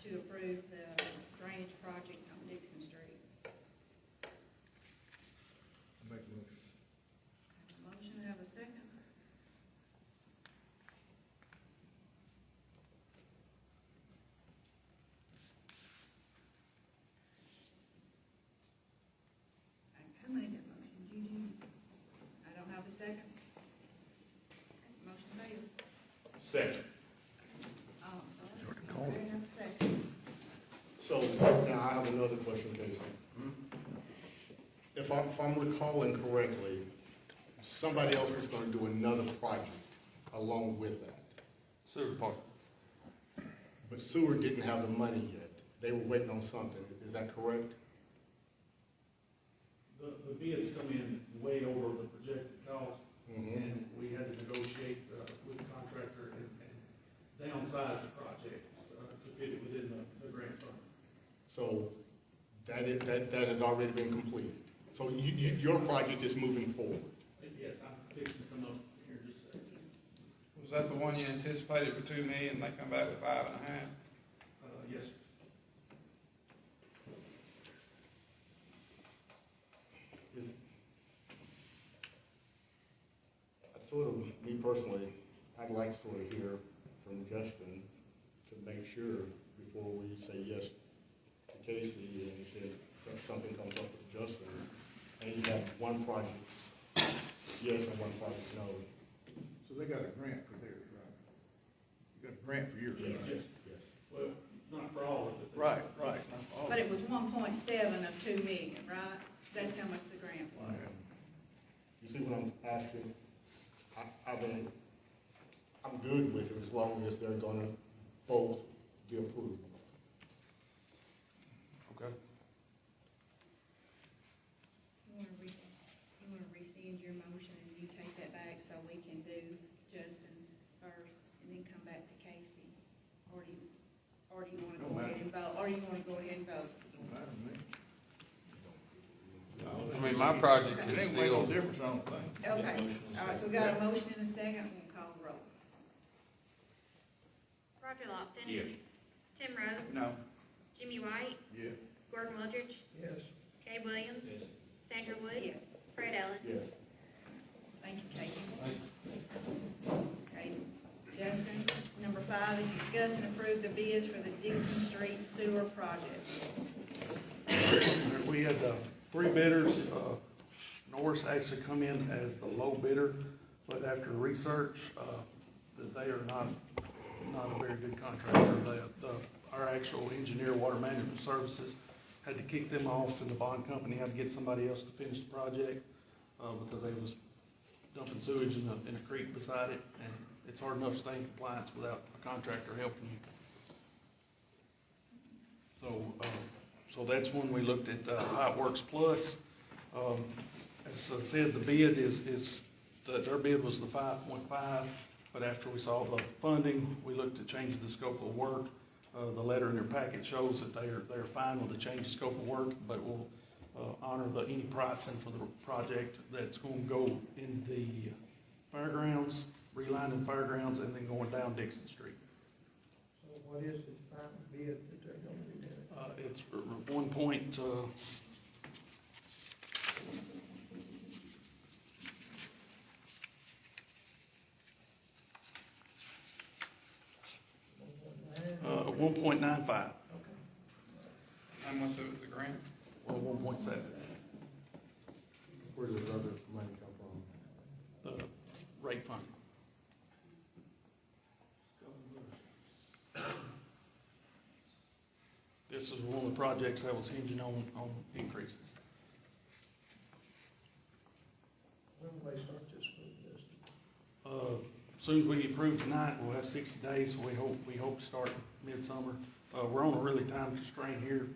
to approve the drainage project on Dixon Street. Make a motion. Have a motion, have a second? Who made that motion? You did? I don't have a second. Motion failed. Second. Oh, sorry. I have a second. So now I have another question, Casey. If I'm recalling correctly, somebody else was gonna do another project along with that. Sewer part. But sewer didn't have the money yet. They were waiting on something. Is that correct? The bids come in way over the projected cost, and we had to negotiate with the contractor and downsize the project to fit it within the grant fund. So that has already been completed. So your project is moving forward. Yes, I'm fixing to come up here in just a second. Was that the one you anticipated for 2 million, they come back with 5.5? Yes, sir. personally, I'd like to sort of hear from Justin to make sure before we say yes to Casey and if something comes up with Justin, and you have one project yes and one project no. So they got a grant for theirs, right? You got a grant for yours, right? Yes. Well, not for all of it. Right, right. But it was 1.7 of 2 million, right? That's how much the grant was. You see what I'm asking? I'm good with it as long as they're gonna both be approved. Okay. You wanna rescind your motion and you take that back so we can do Justin's first and then come back to Casey? Or do you wanna go ahead and vote, or you wanna go ahead and vote? Don't matter to me. I mean, my project It is ain't make no still, difference, I don't think. Okay, all right, so we got a motion and a second, we'll call the roll. Roger Lofton. Yes. Tim Rhodes. No. Jimmy White. Yeah. Gordon Wildridge. Yes. Gabe Williams. Yes. Sandra Wood. Yes. Fred Ellis. Yes. Thank you, Katie. Okay, Justin, number 5 is discuss and approve the bids for the Dixon Street Sewer Project. We had 3 bidders. Norris actually come in as the low bidder, but after research, that they are not a very good contractor. Our actual engineer, Water Management Services, had to kick them off, and the bond company had to get somebody else to finish the project, because they was dumping sewage in a creek beside it, and it's hard enough to stay in compliance without a contractor helping you. So that's when we looked at Pipe Works Plus. As I said, the bid their bid was the 5.5, but after we saw the funding, we looked at changing the scope of work. The letter in their packet shows that they're fine with the change of scope of work, but will honor any pricing for the project that's going to go in the fairgrounds, relining fairgrounds, and then going down Dixon Street. So what is the final bid that they're gonna be doing? It's 1 point, $1.95, Okay. How much of it's a grant? or 1.7. Where does other money come from? The rate fund. This is one of the projects that was hinging on increases. When will they start this with this? As soon as we approve tonight, we'll have 60 days, so we hope to start midsummer. We're on a really time constraint here,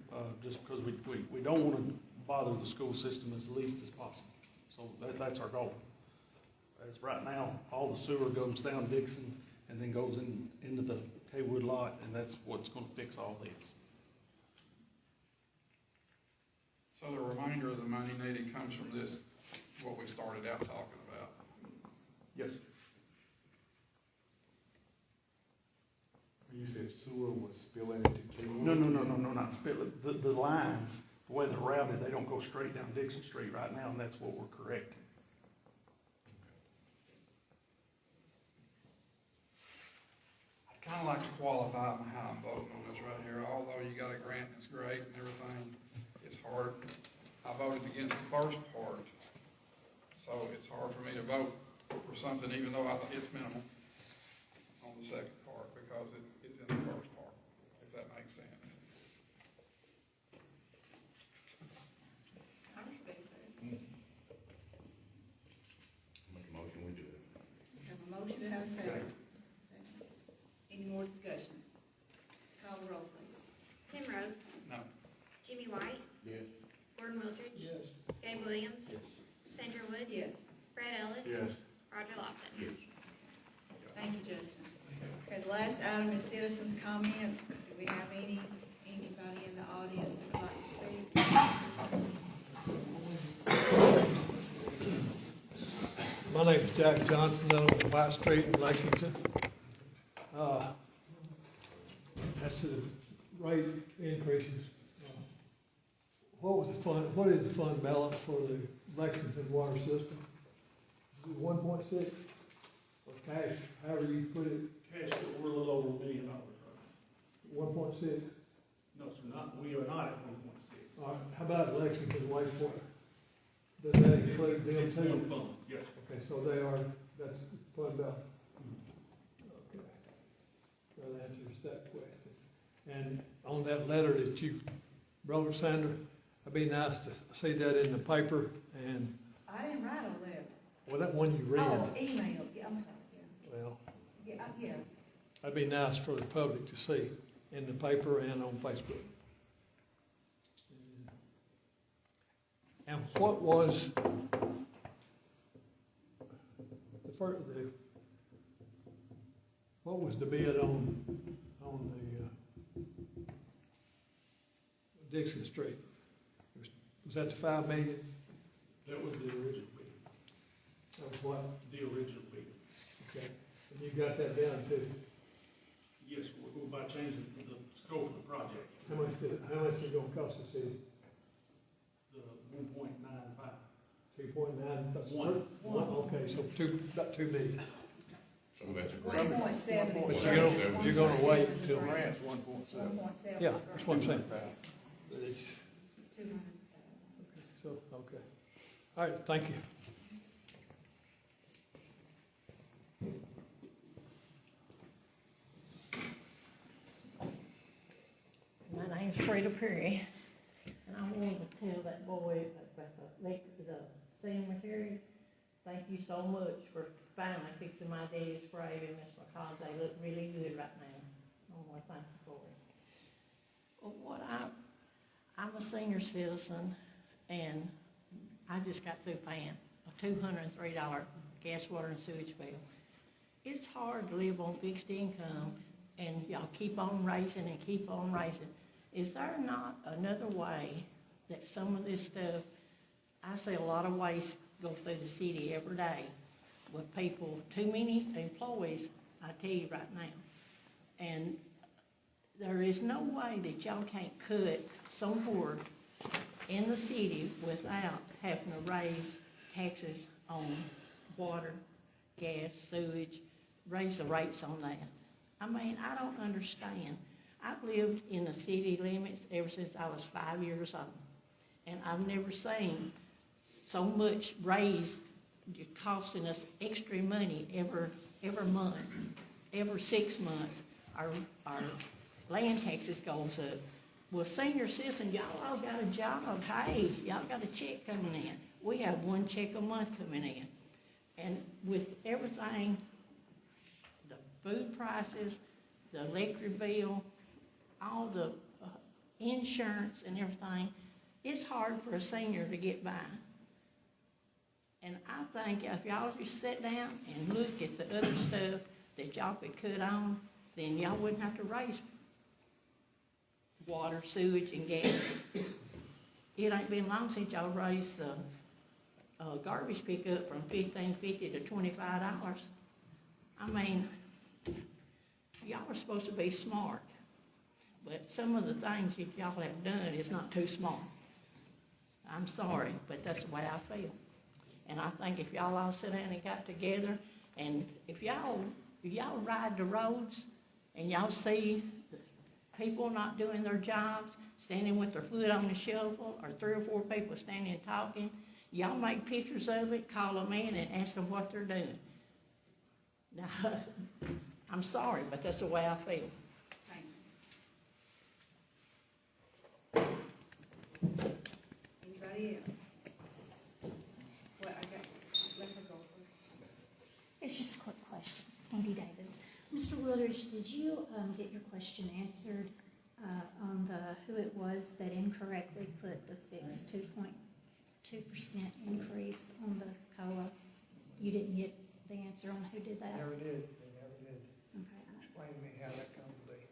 just because we don't want to bother the school system as least as possible. So that's our goal. As right now, all the sewer goes down Dixon and then goes into the Haywood lot, and that's what's going to fix all this. So the remainder of the money needed comes from this, what we started out talking about. Yes. You said sewer was spilling into Kingwood? No, not split. The lines, the way they're routed, they don't go straight down Dixon Street right now, and that's what we're correcting. I'd kind of like to qualify how I'm voting on this right here. Although you got a grant, it's great and everything, it's hard. I voted against the first part, so it's hard for me to vote for something even though I think it's minimal on the second part because it's in the first part, if that makes sense. I respect that. Make a motion, we do it. Have a motion to have a second. Any more discussion? Call the roll, please. Tim Rhodes. No. Jimmy White. Yes. Gordon Wildridge. Yes. Gabe Williams. Sandra Wood. Yes. Fred Ellis. Yes. Roger Lofton. Yes. Thank you, Justin. Okay, the last item is citizens' comment. Do we have anybody in the audience that would like to speak? My name is Jack Johnson, I live on White Street in Lexington. As to the rate increases, what is the fund balance for the Lexington water system? Is it 1.6? or cash, however you put it, Cash, we're a little over $1 million. 1.6? No, sir, we are not at 1.6. All right, how about Lexington wastewater? Does that include them It's too? one fund, yes, sir. Okay, so they are, that's fund balance. Okay. That answers that question. And on that letter that you wrote, Sandra, it'd be nice to see that in the paper and, I didn't write a letter. well, that one you read. Oh, email, yeah, I'm sorry, yeah. Well, Yeah, yeah. that'd be nice for the public to see in the paper and on Facebook. And what was what was the bid on the Dixon Street? Was that the 5 million? That was the original bid. That was what? The original bid. Okay, and you got that down too? Yes, by changing the scope of the project, How much is it gonna cost the city? the 1.95. 2.9? That's One. Okay, so about 2 million. Some of that's a One grant. point seven. But you're gonna wait till, Grant's 1.7. 1.7. yeah, that's what I'm saying. But it's, 200,000. so, okay. All right, thank you. My name's Frida Perry, and I wanted to tell that boy about the cemetery, thank you so much for finally fixing my daddy's grave and Miss McCall. They look really good right now. I want to thank you for it. Well, I'm a senior citizen, and I just got through paying a $203 gas, water, and sewage bill. It's hard to live on fixed income, and y'all keep on raising and keep on raising. Is there not another way that some of this stuff, I see a lot of waste go through the city every day with people, too many employees, I tell you right now. And there is no way that y'all can't cut some board in the city without having to raise taxes on water, gas, sewage, raise the rates on that. I mean, I don't understand. I've lived in the city limits ever since I was 5 years old, and I've never seen so much raised, costing us extra money every month. Every 6 months, our land taxes goes up. Well, senior citizens, y'all all got a job. Hey, y'all got a check coming in. We have one check a month coming in. And with everything, the food prices, the electric bill, all the insurance and everything, it's hard for a senior to get by. And I think if y'all just sit down and look at the other stuff that y'all could cut on, then y'all wouldn't have to raise water, sewage, and gas. It ain't been long since y'all raised the garbage pickup from $15.50 to $25. I mean, y'all are supposed to be smart, but some of the things that y'all have done is not too smart. I'm sorry, but that's the way I feel. And I think if y'all all sit down and got together, and if y'all ride the roads and y'all see people not doing their jobs, standing with their foot on the shovel, or 3 or 4 people standing and talking, y'all make pictures of it, call them in and ask them what they're doing. Now, I'm sorry, but that's the way I feel. Anybody else? Well, I got, let her go first. It's just a quick question. Andy Davis. Mr. Wildridge, did you get your question answered on who it was that incorrectly put the fixed 2.2% increase on the COLA? You didn't get the answer on who did that? Never did, they never did. Okay. Explain to me how that come to be.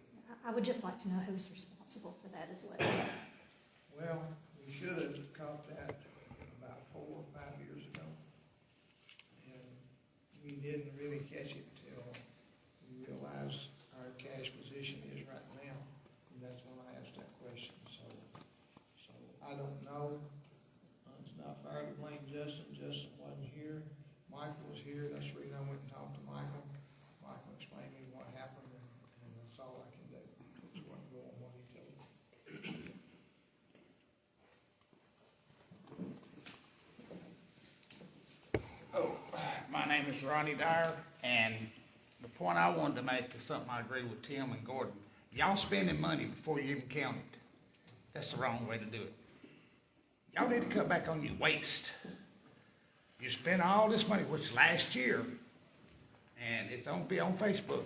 I would just like to know who's responsible for that as well. Well, we should have caught that about 4 or 5 years ago. And we didn't really catch it until we realized our cash position is right now. And that's when I asked that question. So I don't know. It's not fair to blame Justin. Justin wasn't here. Michael was here. That's the reason I went and talked to Michael. name is Ronnie Dyer, and the point I wanted to make is something I agree with Tim and Gordon. Y'all spending money before you even count it. That's the wrong way to do it. Y'all need to cut back on your waste. You spent all this money, which last year, and it's on Facebook,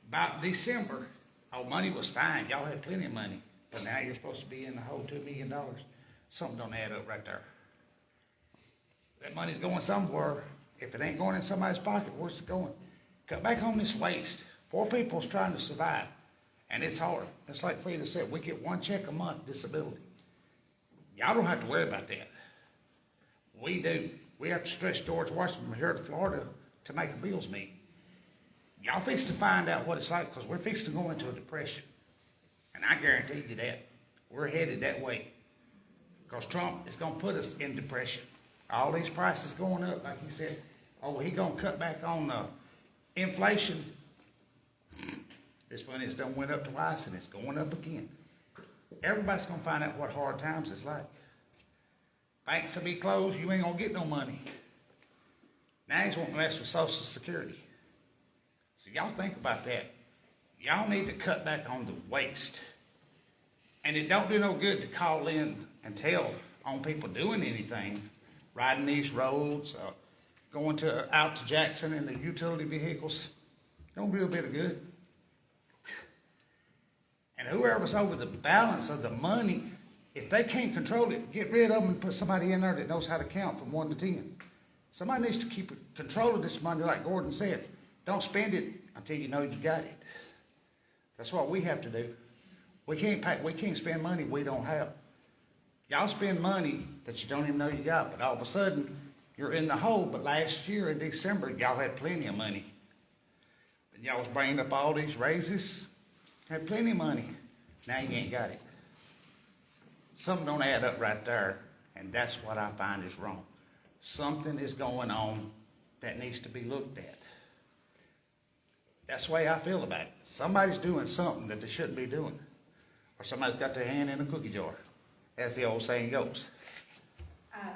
about December, money was fine. Y'all had plenty of money, but now you're supposed to be in the whole $2 million. Something don't add up right there. That money's going somewhere. If it ain't going in somebody's pocket, where's it going? Cut back on this waste. 4 people's trying to survive, and it's hard. It's like Frida said, we get 1 check a month disability. Y'all don't have to worry about that. We do. We have to stretch George Washington from here to Florida to make the bills meet. Y'all fix to find out what it's like, because we're fixing to go into a depression. And I guarantee you that. We're headed that way. Because Trump is going to put us in depression. All these prices going up, like he said, he going to cut back on inflation. This money has done went up twice, and it's going up again. Everybody's going to find out what hard times is like. Banks will be closed, you ain't going to get no money. Now he's wanting to mess with Social Security. So y'all think about that. Y'all need to cut back on the waste. And it don't do no good to call in and tell on people doing anything, riding these roads, going out to Jackson in the utility vehicles. Don't do a bit of good. And whoever's over the balance of the money, if they can't control it, get rid of them and put somebody in there that knows how to count from 1 to 10. Somebody needs to keep control of this money, like Gordon said. Don't spend it until you know you got it. That's what we have to do. We can't spend money we don't have. Y'all spend money that you don't even know you got, but all of a sudden you're in the hole. But last year in December, y'all had plenty of money. And y'all was bringing up all these raises, had plenty of money. Now you ain't got it. Something don't add up right there, and that's what I find is wrong. Something is going on that needs to be looked at. That's the way I feel about it. Somebody's doing something that they shouldn't be doing. Or somebody's got their hand in a cookie jar, as the old saying goes. I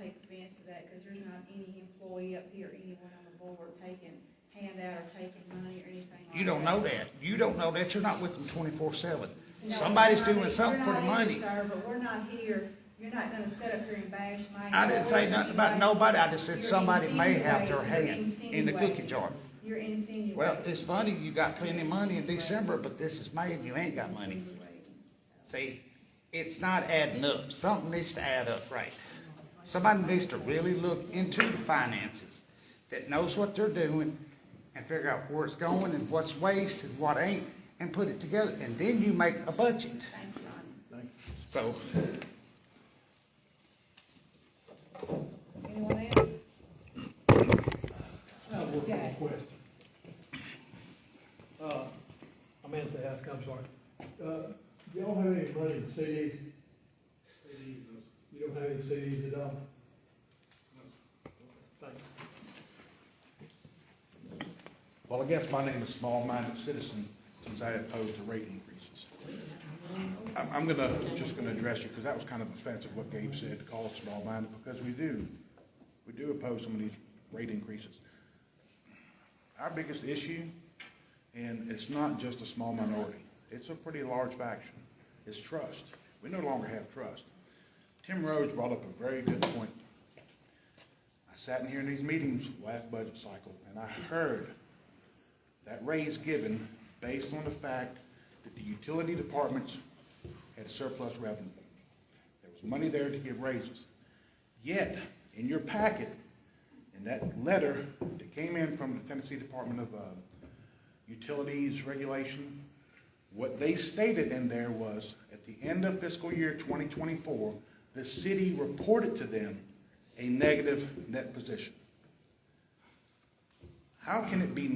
take offense to that, because there's not any employee up here, anyone on the board taking handout or taking money or anything like that. You don't know that. You don't know that. You're not with them 24/7. No, Somebody's we're not doing something for the We're not money. either, sir, but we're not here. You're not gonna sit up here and bash my. I didn't say nothing about nobody. I just said You're somebody may have their insinuating. hand in the cookie jar. You're insinuating. Well, it's funny, you got plenty of money in December, but this is May and you ain't got money. See, it's not adding up. Something needs to add up right. Somebody needs to really look into the finances, that knows what they're doing, and figure out where it's going and what's waste and what ain't, and put it together, and then you make a budget. Thank you, Ronnie. So, Anyone else? I have one Okay. more question. I meant to ask, I'm sorry. Do y'all have any money in CDs? You don't have any CDs at all? Thank you. Well, I guess my name is small-minded citizen, since I oppose the rate increases. I'm just gonna address you, because that was kind of offensive what Gabe said, to call us small-minded, because we do oppose some of these rate increases. Our biggest issue, and it's not just a small minority, it's a pretty large faction, is trust. We no longer have trust. Tim Rhodes brought up a very good point. I sat in here in these meetings last budget cycle, and I heard that raise given based on the fact that the utility departments had surplus revenue. There was money there to give raises. Yet, in your packet, in that letter that came in from the Tennessee Department of Utilities Regulation, what they stated in there was, at the end of fiscal year 2024, the city reported to them a negative net position. How can it be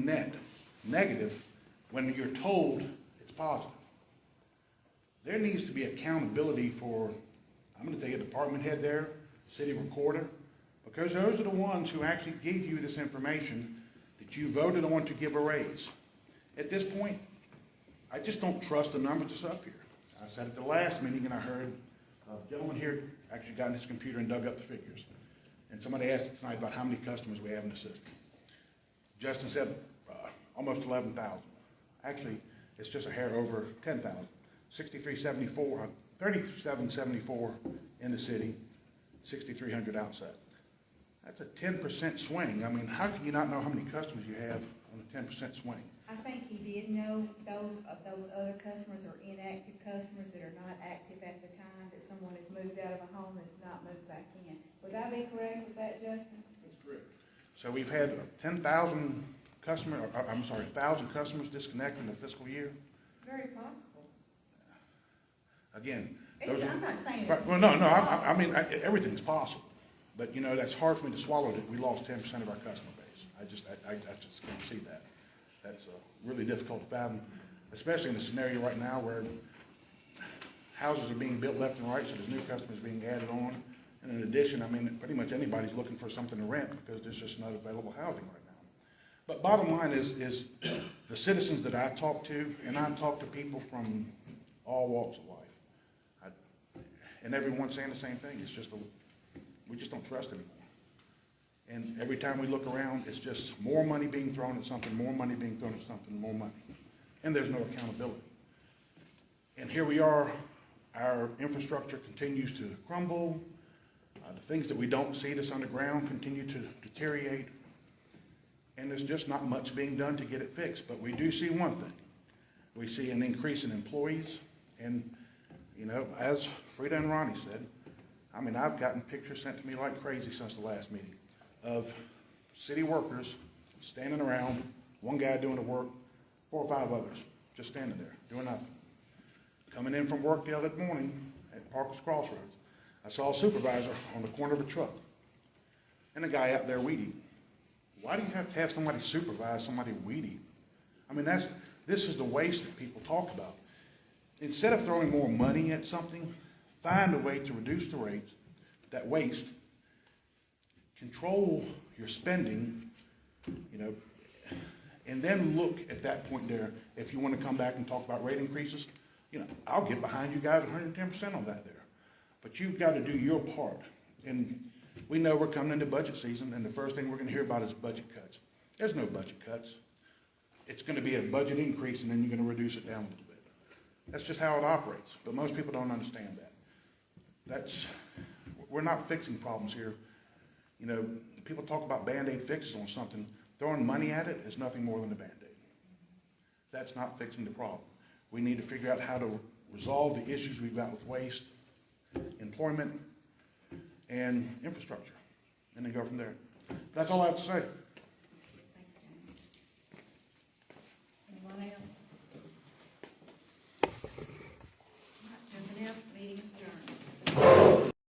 negative when you're told it's positive? There needs to be accountability for, I'm going to tell you, department head there, city recorder, because those are the ones who actually gave you this information that you voted on to give a raise. At this point, I just don't trust the numbers that's up here. I said at the last meeting, and I heard a gentleman here actually got in his computer and dug up the figures. And somebody asked tonight about how many customers we have in the system. Justin said, almost 11,000. Actually, it's just a hair over 10,000. 6,374, 3,774 in the city, 6,300 outside. That's a 10% swing. I mean, how can you not know how many customers you have on a 10% swing? I think he did know those other customers are inactive customers that are not active at the time that someone has moved out of a home and has not moved back in. Would I be correct with that, Justin? That's correct. So we've had 10,000 customers, 1,000 customers disconnect in the fiscal year. It's very possible. Again, I'm not saying it's right, well, no, I mean, everything's possible. But, you know, that's hard for me to swallow that we lost 10% of our customer base. I just can't see that. That's really difficult to fathom, especially in the scenario right now where houses are being built left and right, so there's new customers being added on. And in addition, I mean, pretty much anybody's looking for something to rent because there's just not available housing right now. But bottom line is the citizens that I talk to, and I talk to people from all walks of life, and everyone's saying the same thing. It's just we just don't trust anymore. And every time we look around, it's just more money being thrown at something, more money being thrown at something, more money. And there's no accountability. And here we are, our infrastructure continues to crumble. The things that we don't see that's underground continue to deteriorate. And there's just not much being done to get it fixed. But we do see one thing. We see an increase in employees. And, you know, as Frida and Ronnie said, I mean, I've gotten pictures sent to me like crazy since the last meeting of city workers standing around, one guy doing the work, 4 or 5 others just standing there, doing nothing. Coming in from work the other morning at Parker's Crossroads, I saw a supervisor on the corner of a truck and a guy out there weed eating. Why do you have to have somebody supervise somebody weed eating? I mean, this is the waste that people talk about. Instead of throwing more money at something, find a way to reduce the rates, that waste, control your spending, you know, and then look at that point there. If you want to come back and talk about rate increases, you know, I'll get behind you guys 110% on that there. But you've got to do your part. And we know we're coming into budget season, and the first thing we're going to hear about is budget cuts. There's no budget cuts. It's going to be a budget increase, and then you're going to reduce it down a little bit. That's just how it operates. But most people don't understand that. We're not fixing problems here. You know, people talk about Band-Aid fixes on something. Throwing money at it is nothing more than a Band-Aid. That's not fixing the problem. We need to figure out how to resolve the issues we've got with waste, employment, and infrastructure, and then go from there. That's all I have to say. Anyone else?